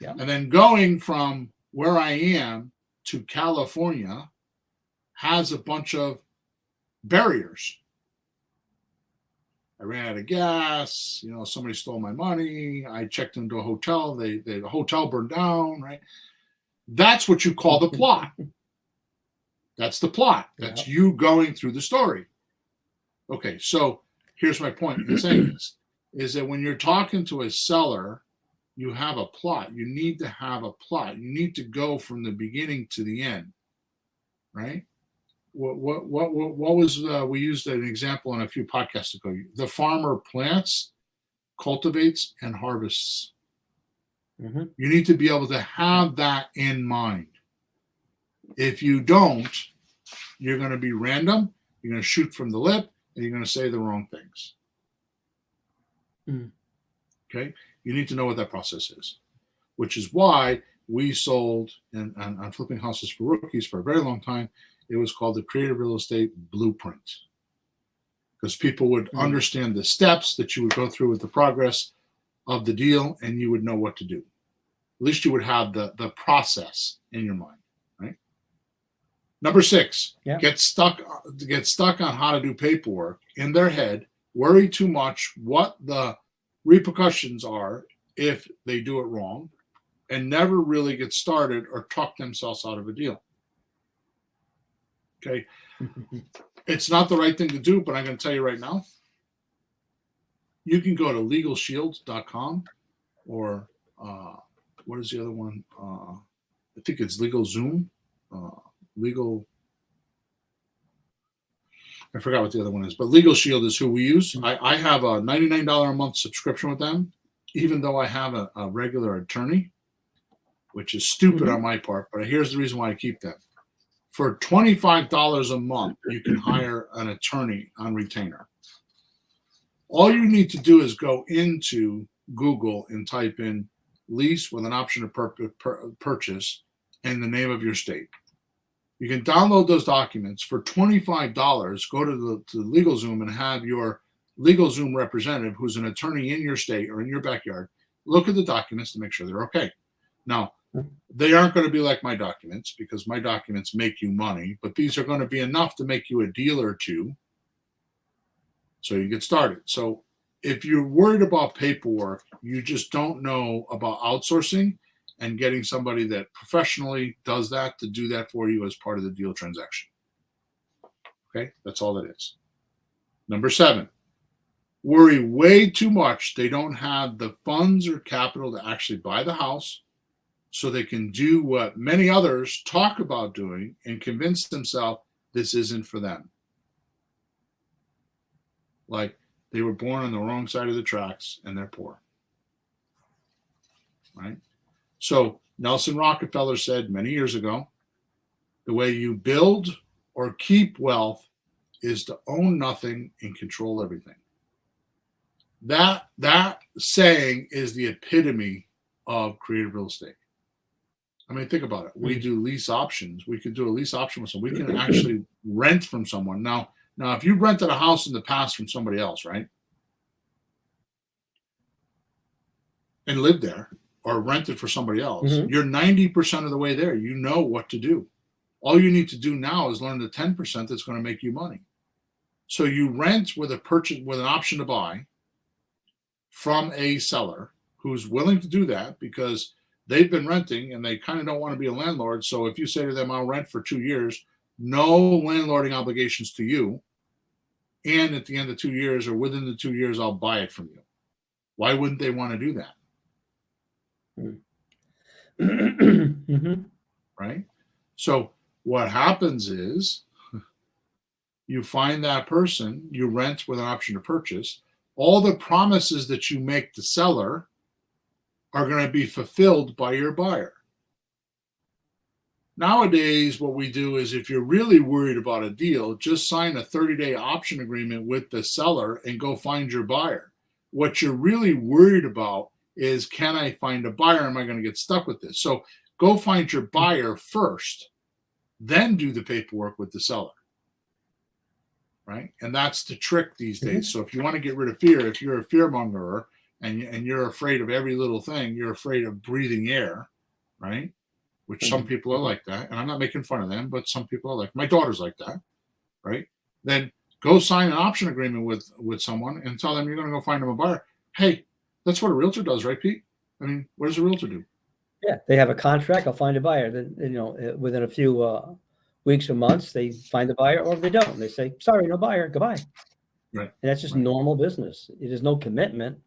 Yeah. And then going from where I am to California has a bunch of barriers. I ran out of gas. Somebody stole my money. I checked into a hotel. The hotel burned down. Right. That's what you call the plot. That's the plot. That's you going through the story. Okay, so here's my point in saying this, is that when you're talking to a seller, you have a plot. You need to have a plot. You need to go from the beginning to the end, right? What was we used an example on a few podcasts ago. The farmer plants, cultivates, and harvests. Mm-hmm. You need to be able to have that in mind. If you don't, you're going to be random. You're going to shoot from the lip, and you're going to say the wrong things. Okay? You need to know what that process is, which is why we sold on flipping houses for rookies for a very long time. It was called the Creative Real Estate Blueprint, because people would understand the steps that you would go through with the progress of the deal, and you would know what to do. At least you would have the process in your mind, right? Number 6, get stuck on how to do paperwork in their head, worry too much what the repercussions are if they do it wrong, and never really get started or talk themselves out of a deal. Okay. It's not the right thing to do, but I'm going to tell you right now. You can go to legalshield.com or what is the other one? I think it's LegalZoom. I forgot what the other one is, but Legal Shield is who we use. I have a $99 a month subscription with them, even though I have a regular attorney, which is stupid on my part, but here's the reason why I keep them. For $25 a month, you can hire an attorney on retainer. All you need to do is go into Google and type in lease with an option to purchase and the name of your state. You can download those documents for $25. Go to the LegalZoom and have your LegalZoom representative, who's an attorney in your state or in your backyard, look at the documents to make sure they're okay. Now, they aren't going to be like my documents, because my documents make you money, but these are going to be enough to make you a deal or two, so you get started. So if you're worried about paperwork, you just don't know about outsourcing and getting somebody that professionally does that to do that for you as part of the deal transaction. Okay, that's all that is. Number 7, worry way too much they don't have the funds or capital to actually buy the house, so they can do what many others talk about doing and convince themselves this isn't for them. Like they were born on the wrong side of the tracks and they're poor. Right? So Nelson Rockefeller said many years ago, the way you build or keep wealth is to own nothing and control everything. That saying is the epitome of creative real estate. I mean, think about it. We do lease options. We could do a lease option with someone. We can actually rent from someone. Now, if you rented a house in the past from somebody else, right, and lived there, or rented for somebody else, you're 90% of the way there. You know what to do. All you need to do now is learn the 10% that's going to make you money. So you rent with a purchase, with an option to buy from a seller who's willing to do that because they've been renting and they kind of don't want to be a landlord. So if you say to them, I'll rent for 2 years, no landlording obligations to you. And at the end of 2 years or within the 2 years, I'll buy it from you. Why wouldn't they want to do that? Right? So what happens is You find that person, you rent with an option to purchase. All the promises that you make the seller are going to be fulfilled by your buyer. Nowadays, what we do is if you're really worried about a deal, just sign a 30-day option agreement with the seller and go find your buyer. What you're really worried about is, can I find a buyer? Am I going to get stuck with this? So go find your buyer first, then do the paperwork with the seller. Right? And that's the trick these days. So if you want to get rid of fear, if you're a fearmongerer and you're afraid of every little thing, you're afraid of breathing air, right? Which some people are like that. And I'm not making fun of them, but some people are like, my daughter's like that, right? Then go sign an option agreement with someone and tell them you're going to go find them a buyer. Hey, that's what a realtor does, right, Pete? I mean, what does a realtor do? Yeah, they have a contract. I'll find a buyer. Then, within a few weeks or months, they find the buyer, or they don't. They say, sorry, no buyer, goodbye. Right. And that's just normal business. It is no commitment.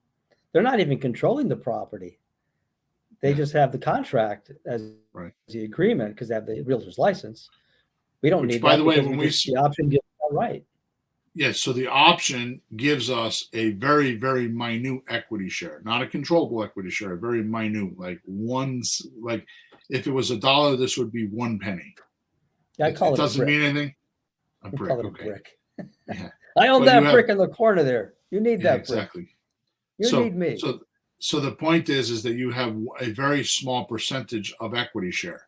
They're not even controlling the property. They just have the contract as the agreement because they have the realtor's license. We don't need by that. The way, when the option gives that right. Yes, so the option gives us a very, very minute equity share, not a controllable equity share, very minute, like if it was $1, this would be 1 penny. Yeah, I call it doesn't a brick. mean anything. A brick, call it okay. A brick. Yeah. I own that brick in the corner there. You need that exactly. brick. You need me. So the point is that you have a very small percentage of equity share.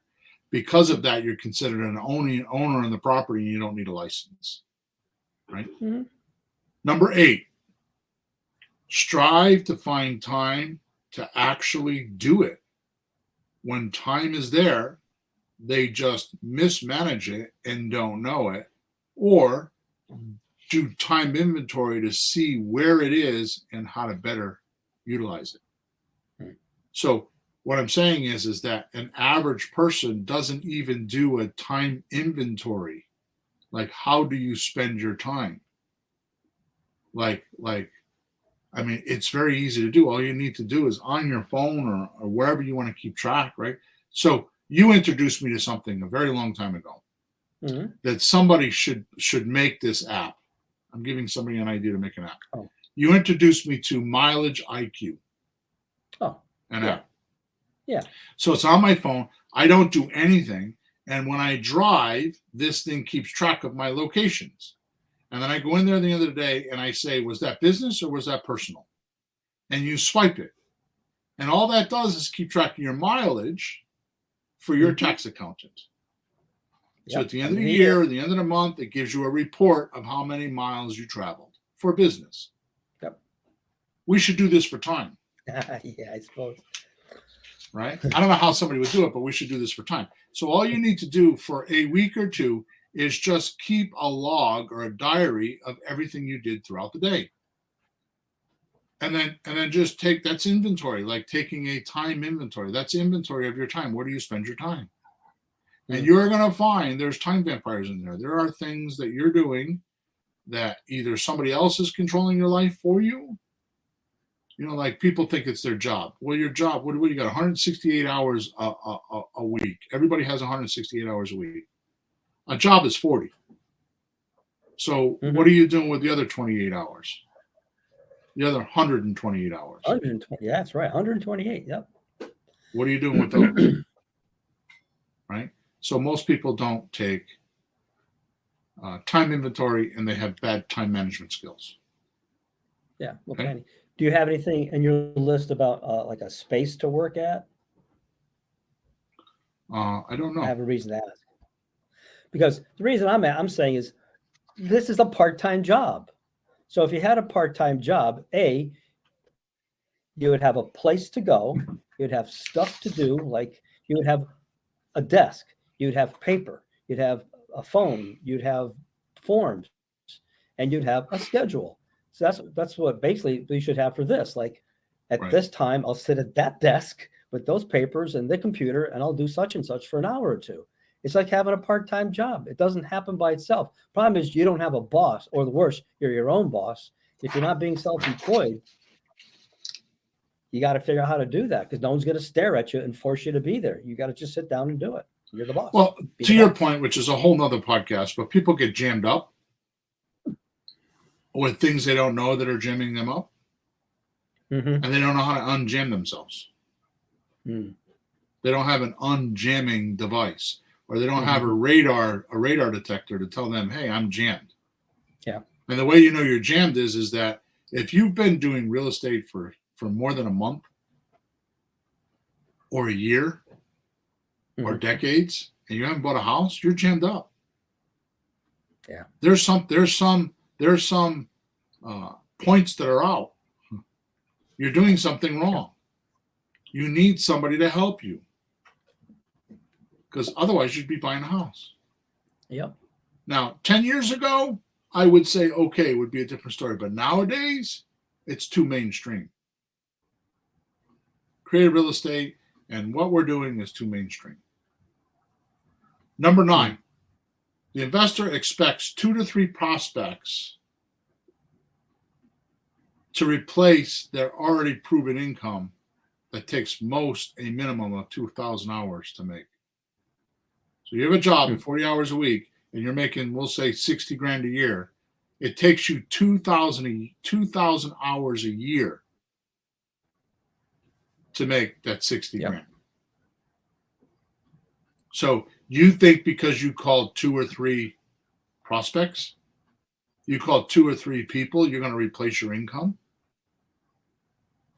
Because of that, you're considered an owner in the property and you don't need a license. Right? Mm-hmm. Number 8, strive to find time to actually do it. When time is there, they just mismanage it and don't know it, or do time inventory to see where it is and how to better utilize it. So what I'm saying is that an average person doesn't even do a time inventory. Like, how do you spend your time? Like, I mean, it's very easy to do. All you need to do is on your phone or wherever you want to keep track, right? So you introduced me to something a very long time ago that somebody should make this app. I'm giving somebody an idea to make an app. Oh. You introduced me to Mileage IQ. Oh, an app. Yeah. So it's on my phone. I don't do anything. And when I drive, this thing keeps track of my locations. And then I go in there at the end of the day and I say, was that business or was that personal? And you swipe it. And all that does is keep track of your mileage for your tax accountant. So at the end of the year, or the end of the month, it gives you a report of how many miles you traveled for business. Yep. We should do this for time. Yeah, I suppose. Right? I don't know how somebody would do it, but we should do this for time. So all you need to do for a week or two is just keep a log or a diary of everything you did throughout the day. And then just take, that's inventory, like taking a time inventory. That's inventory of your time. Where do you spend your time? And you're going to find there's time vampires in there. There are things that you're doing that either somebody else is controlling your life for you. You know, like people think it's their job. Well, your job, what do you got? 168 hours a week. Everybody has 168 hours a week. A job is 40. So what are you doing with the other 28 hours? The other 128 hours. 120. Yeah, that's right. 128. Yep. What are you doing with those? Right? So most people don't take time inventory and they have bad time management skills. Yeah. Okay. Do you have anything in your list about like a space to work at? I don't know. I have a reason to ask. Because the reason I'm saying is this is a part-time job. So if you had a part-time job, you would have a place to go. You'd have stuff to do. Like you would have a desk. You'd have paper. You'd have a phone. You'd have forms. And you'd have a schedule. So that's what basically we should have for this. Like at this time, I'll sit at that desk with those papers and the computer, and I'll do such and such for an hour or two. It's like having a part-time job. It doesn't happen by itself. Problem is you don't have a boss, or the worst, you're your own boss. If you're not being self-employed, you got to figure out how to do that because no one's going to stare at you and force you to be there. You got to just sit down and do it. You're the boss. Well, to your point, which is a whole nother podcast, but people get jammed up with things they don't know that are jamming them up, Mm-hmm. and they don't know how to unjam themselves. Mm. They don't have an unjamming device, or they don't have a Mm-hmm. radar detector to tell them, "Hey, I'm jammed." Yeah. And the way you know you're jammed is that if you've been doing real estate for more than a month, or a year, or Mm-hmm. decades, and you haven't bought a house, you're jammed up. Yeah. There's some points that are out. You're doing something wrong. You need somebody to help you, because otherwise you'd be buying a house. Yep. Now, 10 years ago, I would say, okay, it would be a different story. But nowadays, it's too mainstream. Creative real estate and what we're doing is too mainstream. Number 9, the investor expects 2 to 3 prospects to replace their already proven income that takes most a minimum of 2,000 hours to make. So you have a job at 40 hours a week and you're making, we'll say, 60 grand a year. It takes you 2,000 hours a year to make that 60 grand. So you think because you called 2 or 3 prospects, you called 2 or 3 people, you're going to replace your income?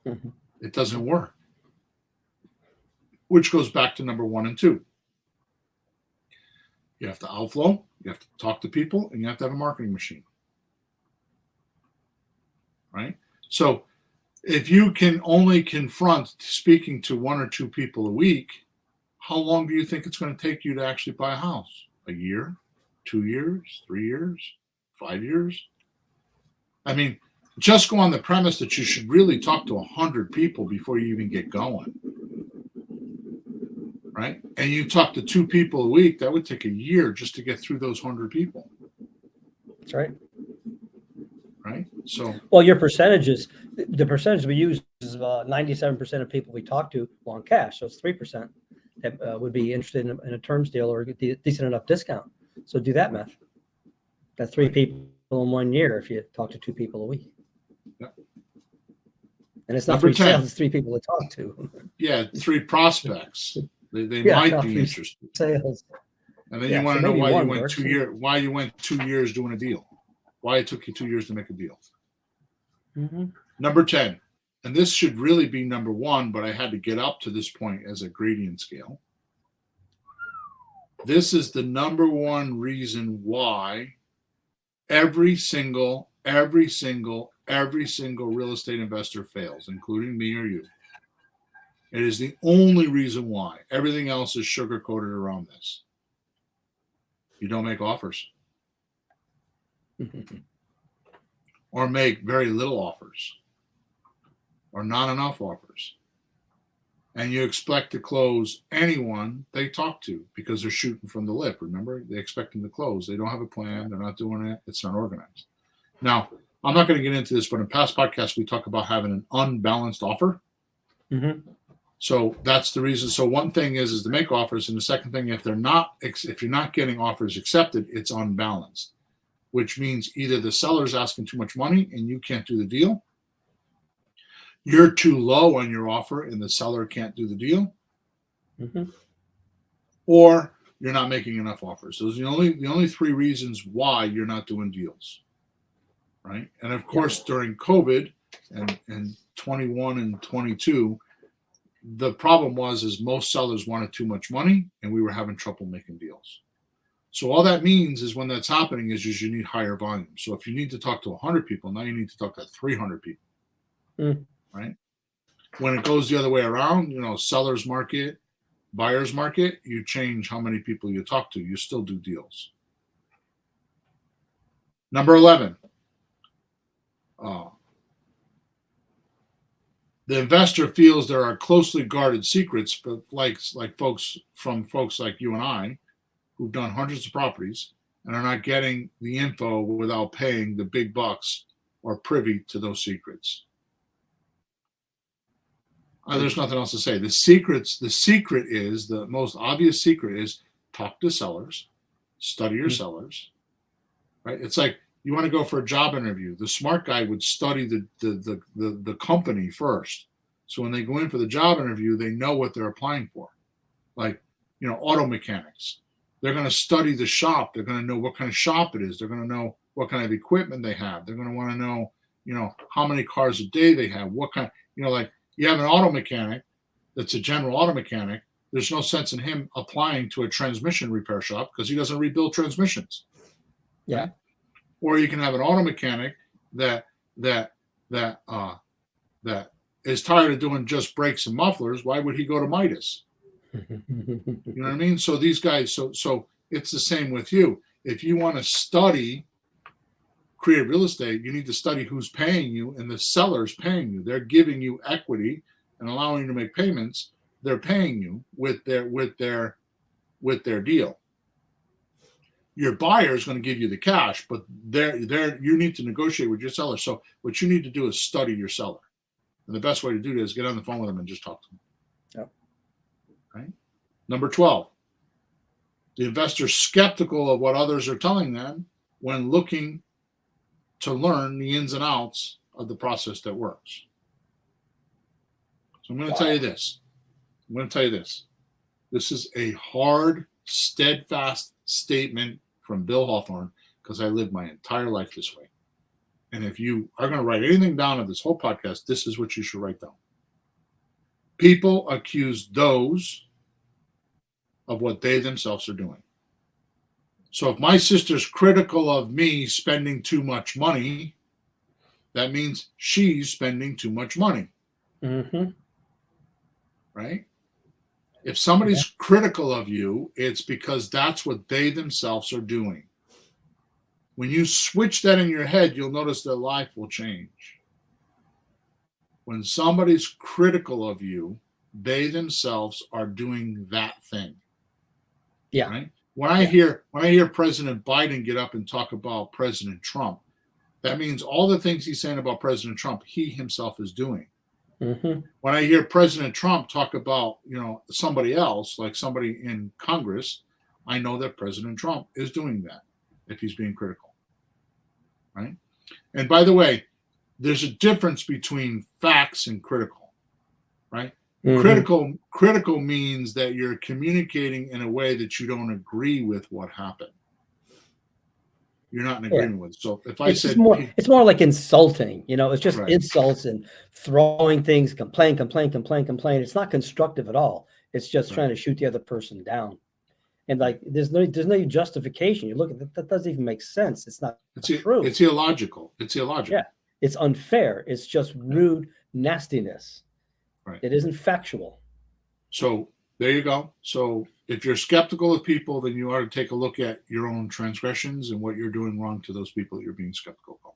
Mm-hmm. It doesn't work. Which goes back to number 1 and 2. You have to outflow, you have to talk to people, and you have to have a marketing machine. Right? So if you can only confront speaking to 1 or 2 people a week, how long do you think it's going to take you to actually buy a house? A year? 2 years? 3 years? 5 years? I mean, just go on the premise that you should really talk to 100 people before you even get going. Right? And you talk to 2 people a week, that would take a year just to get through those 100 people. That's right. Right? So, well, your percentages, the percentage we use is 97% of people we talk to want cash. So it's 3% that would be interested in a terms deal or get the decent enough discount. So do that math. That's 3 people in 1 year if you talk to 2 people a week. Yep. And it's not Number 3 10. sales, it's 3 people to talk to. Yeah, 3 prospects. They might be interested. Sales. And then you want to know why you went 2 years doing a deal. Why it took you 2 years to make a deal. Mm-hmm. Number 10, and this should really be number 1, but I had to get up to this point as a gradient scale. This is the number 1 reason why every single real estate investor fails, including me or you. It is the only reason why. Everything else is sugar-coated around this. You don't make offers. Or make very little offers. Or not enough offers. And you expect to close anyone they talk to because they're shooting from the lip. Remember? They expect them to close. They don't have a plan. They're not doing it. It's not organized. Now, I'm not going to get into this, but in past podcasts, we talk about having an unbalanced offer. Mm-hmm. So that's the reason. So one thing is to make offers, and the second thing, if you're not getting offers accepted, it's unbalanced, which means either the seller's asking too much money and you can't do the deal, you're too low on your offer and the seller can't do the deal, or you're not making enough offers. Those are the only 3 reasons why you're not doing deals, right? And of course, during COVID and 21 and 22. The problem was most sellers wanted too much money and we were having trouble making deals. So all that means is when that's happening is you need higher volume. So if you need to talk to 100 people, now you need to talk to 300 people, right? When it goes the other way around, seller's market, buyer's market, you change how many people you talk to. You still do deals. Number 11. The investor feels there are closely guarded secrets, but like folks like you and I, who've done hundreds of properties and are not getting the info without paying the big bucks or privy to those secrets. There's nothing else to say. The most obvious secret is talk to sellers, study your sellers, right? It's like You want to go for a job interview. The smart guy would study the company first. So when they go in for the job interview, they know what they're applying for. Like, auto mechanics. They're going to study the shop. They're going to know what kind of shop it is. They're going to know what kind of equipment they have. They're going to want to know, how many cars a day they have. What kind, like you have an auto mechanic that's a general auto mechanic. There's no sense in him applying to a transmission repair shop because he doesn't rebuild transmissions. Yeah. Right? Or you can have an auto mechanic that is tired of doing just brakes and mufflers. Why would he go to Midas? You know what I mean? So these guys, so it's the same with you. If you want to study creative real estate, you need to study who's paying you, and the seller's paying you. They're giving you equity and allowing you to make payments. They're paying you with their deal. Your buyer is going to give you the cash, but you need to negotiate with your seller. So what you need to do is study your seller. And the best way to do that is get on the phone with them and just talk to them. Yep. Right? Number 12, the investor's skeptical of what others are telling them when looking to learn the ins and outs of the process that works. So I'm going to tell you this. This is a hard, steadfast statement from Bill Hawthorne because I lived my entire life this way. And if you are going to write anything down of this whole podcast, this is what you should write down. People accuse those of what they themselves are doing. So if my sister's critical of me spending too much money, that means she's spending too much money. Mm-hmm. Right? If somebody's critical of you, it's because that's what they themselves are doing. When you switch that in your head, you'll notice their life will change. When somebody's critical of you, they themselves are doing that thing. Yeah. Right? When I hear President Biden get up and talk about President Trump, that means all the things he's saying about President Trump, he himself is doing. Mm-hmm. When I hear President Trump talk about, somebody else, like somebody in Congress, I know that President Trump is doing that if he's being critical. Right? And by the way, there's a difference between facts and critical. Right? Mm-hmm. Critical means that you're communicating in a way that you don't agree with what happened. You're not in agreement with it. So if it's more like insulting, it's just right. Insults and throwing things, complain. It's not constructive at all. It's just trying to shoot the other person down. And like, there's no justification. You look at that doesn't even make sense. It's not true. It's illogical. Yeah. It's unfair. It's just rude nastiness. Right. It isn't factual. So there you go. So if you're skeptical of people, then you ought to take a look at your own transgressions and what you're doing wrong to those people that you're being skeptical of.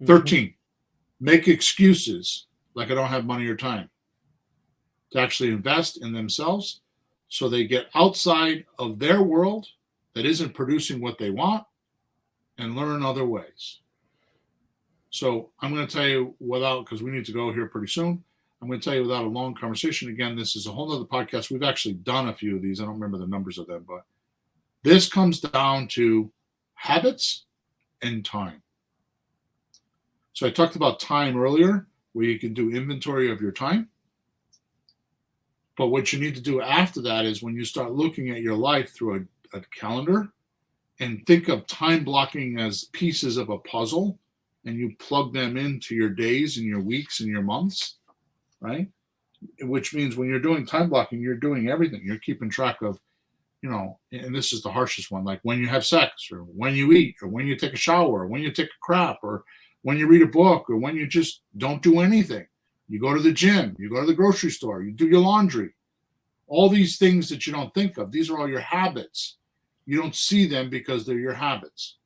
Mm-hmm. 13, make excuses like I don't have money or time to actually invest in themselves so they get outside of their world that isn't producing what they want and learn other ways. So I'm going to tell you because we need to go here pretty soon. I'm going to tell you without a long conversation. Again, this is a whole other podcast. We've actually done a few of these. I don't remember the numbers of them, but this comes down to habits and time. So I talked about time earlier, where you can do inventory of your time. But what you need to do after that is when you start looking at your life through a calendar and think of time blocking as pieces of a puzzle, and you plug them into your days and your weeks and your months. Right? Which means when you're doing time blocking, you're doing everything. You're keeping track of, and this is the harshest one, like when you have sex or when you eat or when you take a shower or when you take a crap or when you read a book or when you just don't do anything. You go to the gym, you go to the grocery store, you do your laundry. All these things that you don't think of, these are all your habits. You don't see them because they're your habits.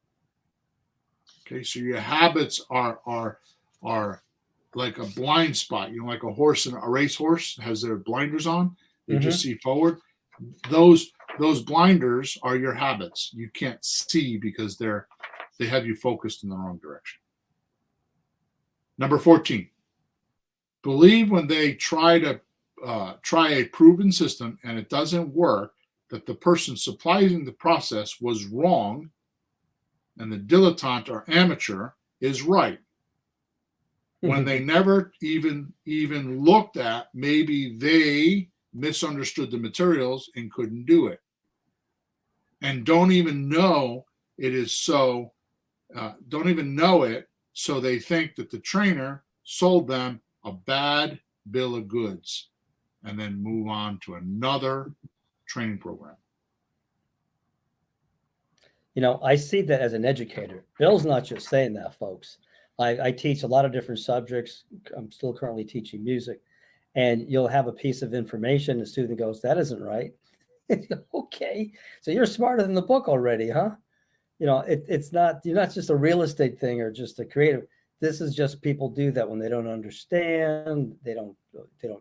Okay, so your habits are like a blind spot, like a horse and a racehorse has their blinders on. They just see forward. Those blinders are your habits. You can't see because they have you focused in the wrong direction. Number 14, believe when they try a proven system and it doesn't work, that the person supplying the process was wrong, and the dilettante or amateur is right. When they never even looked at, maybe they misunderstood the materials and couldn't do it, and don't even know it is so. Don't even know it, so they think that the trainer sold them a bad bill of goods, and then move on to another training program. You know, I see that as an educator. Bill's not just saying that, folks. I teach a lot of different subjects. I'm still currently teaching music, and you'll have a piece of information. The student goes, "That isn't right." Okay, so you're smarter than the book already, huh? You know, it's not, you're not just a real estate thing or just a creative. This is just, people do that when they don't understand. They don't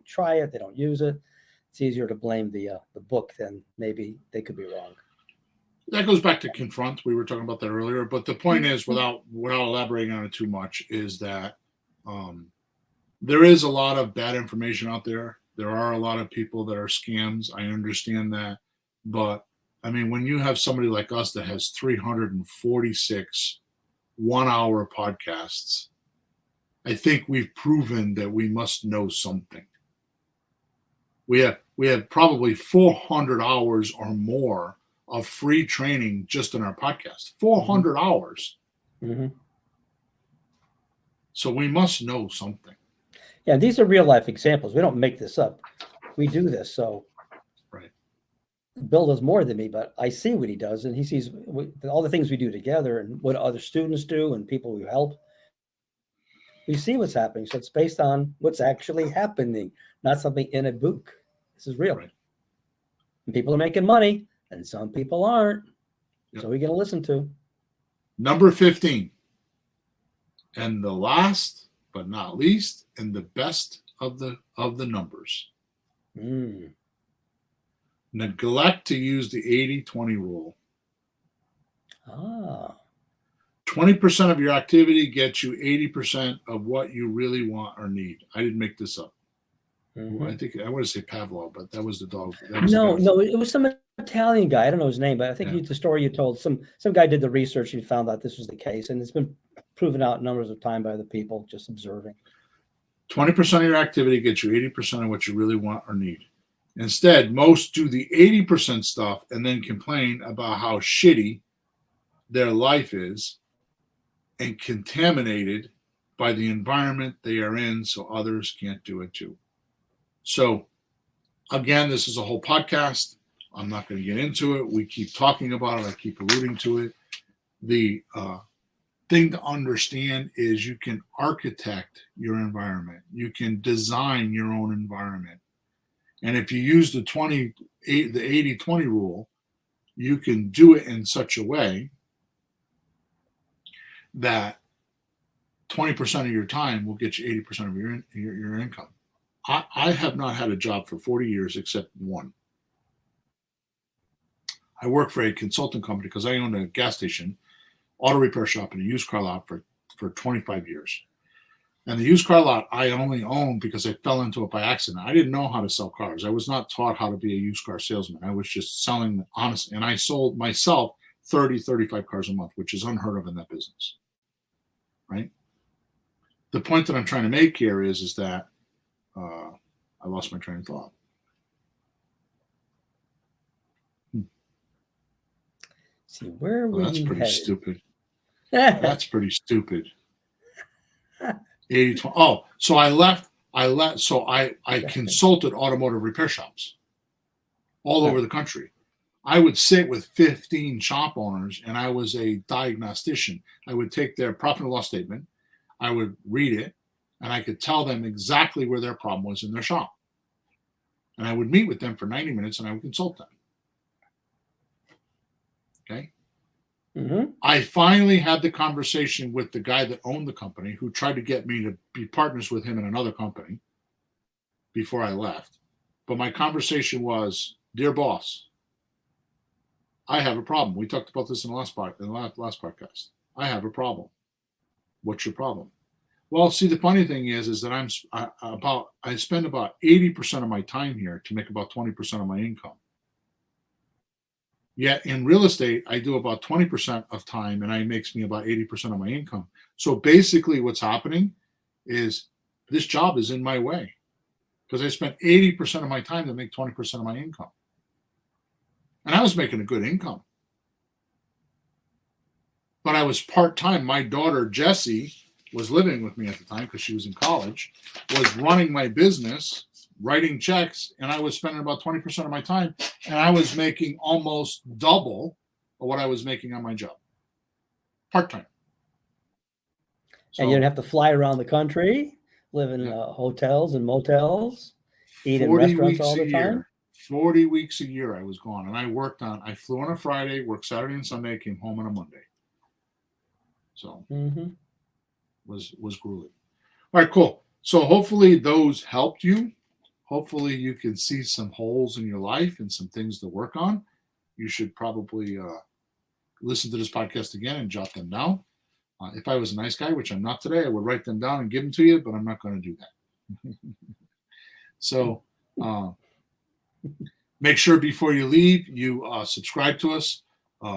try it. They don't use it. It's easier to blame the book than maybe they could be wrong. That goes back to confront. We were talking about that earlier, but the point is, without elaborating on it too much, is that there is a lot of bad information out there. There are a lot of people that are scams. I understand that, but I mean, when you have somebody like us that has 346 one-hour podcasts, I think we've proven that we must know something. We have probably 400 hours or more of free training just in our podcast. 400 hours. Mm-hmm. So we must know something. Yeah, these are real life examples. We don't make this up. We do this. So right. Bill does more than me, but I see what he does, and he sees all the things we do together and what other students do and people we help. We see what's happening. So it's based on what's actually happening, not something in a book. This is real. Right. And people are making money, and some people aren't. Yep. So we're going to listen to. Number 15. And the last but not least, and the best of the numbers. Neglect to use the 80-20 rule. 20% of your activity gets you 80% of what you really want or need. I didn't make this up. I think I want to say Pavlov, but that was the dog. No, it was some Italian guy. I don't know his name, but I think the story you told, some guy did the research and found out this was the case, and it's been proven out numbers of time by other people just observing. 20% of your activity gets you 80% of what you really want or need. Instead, most do the 80% stuff and then complain about how shitty their life is and contaminated by the environment they are in, so others can't do it too. So, again, this is a whole podcast. I'm not going to get into it. We keep talking about it. I keep alluding to it. The thing to understand is you can architect your environment. You can design your own environment. And if you use the 80-20 rule, you can do it in such a way that 20% of your time will get you 80% of your income. I have not had a job for 40 years except one. I work for a consulting company because I owned a gas station, auto repair shop, and a used car lot for 25 years. And the used car lot I only owned because I fell into it by accident. I didn't know how to sell cars. I was not taught how to be a used car salesman. I was just selling honestly. And I sold myself 30, 35 cars a month, which is unheard of in that business. Right? The point that I'm trying to make here is that I lost my train of thought. See, where were that's you pretty headed? Stupid. That's pretty stupid. 80-20. Oh, so I left. So I consulted automotive repair shops all over the country. I would sit with 15 shop owners, and I was a diagnostician. I would take their profit and loss statement. I would read it, and I could tell them exactly where their problem was in their shop. And I would meet with them for 90 minutes, and I would consult them. Okay? Mm-hmm. I finally had the conversation with the guy that owned the company, who tried to get me to be partners with him in another company before I left. But my conversation was, dear boss, I have a problem. We talked about this in the last podcast. I have a problem. What's your problem? Well, see, the funny thing is that I spend about 80% of my time here to make about 20% of my income. Yet in real estate, I do about 20% of time and it makes me about 80% of my income. So basically what's happening is this job is in my way because I spent 80% of my time to make 20% of my income. And I was making a good income. But I was part-time. My daughter, Jessie, was living with me at the time because she was in college, was running my business, writing checks, and I was spending about 20% of my time, and I was making almost double of what I was making on my job, part-time. And you don't have to fly around the country, live in hotels and motels, eat in 40 restaurants weeks all a the time. year. 40 weeks a year I was gone, and I flew on a Friday, worked Saturday and Sunday, came home on a Monday. So was grueling. All right, cool. So hopefully those helped you. Hopefully you can see some holes in your life and some things to work on. You should probably listen to this podcast again and jot them down. If I was a nice guy, which I'm not today, I would write them down and give them to you, but I'm not going to do that. So make sure before you leave, you subscribe to us.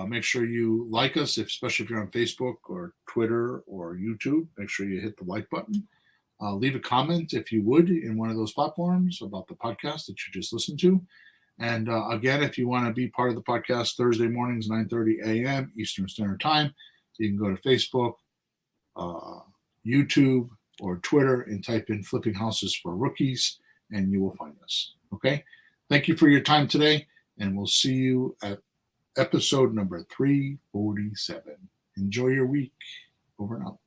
Make sure you like us, especially if you're on Facebook or Twitter or YouTube. Make sure you hit the like button. Leave a comment, if you would, in one of those platforms about the podcast that you just listened to. And again, if you want to be part of the podcast, Thursday mornings, 9:30 a.m. Eastern Standard Time, you can go to Facebook, YouTube, or Twitter and type in Flipping Houses for Rookies, and you will find us. Okay? Thank you for your time today, and we'll see you at episode number 347. Enjoy your week. Over and out.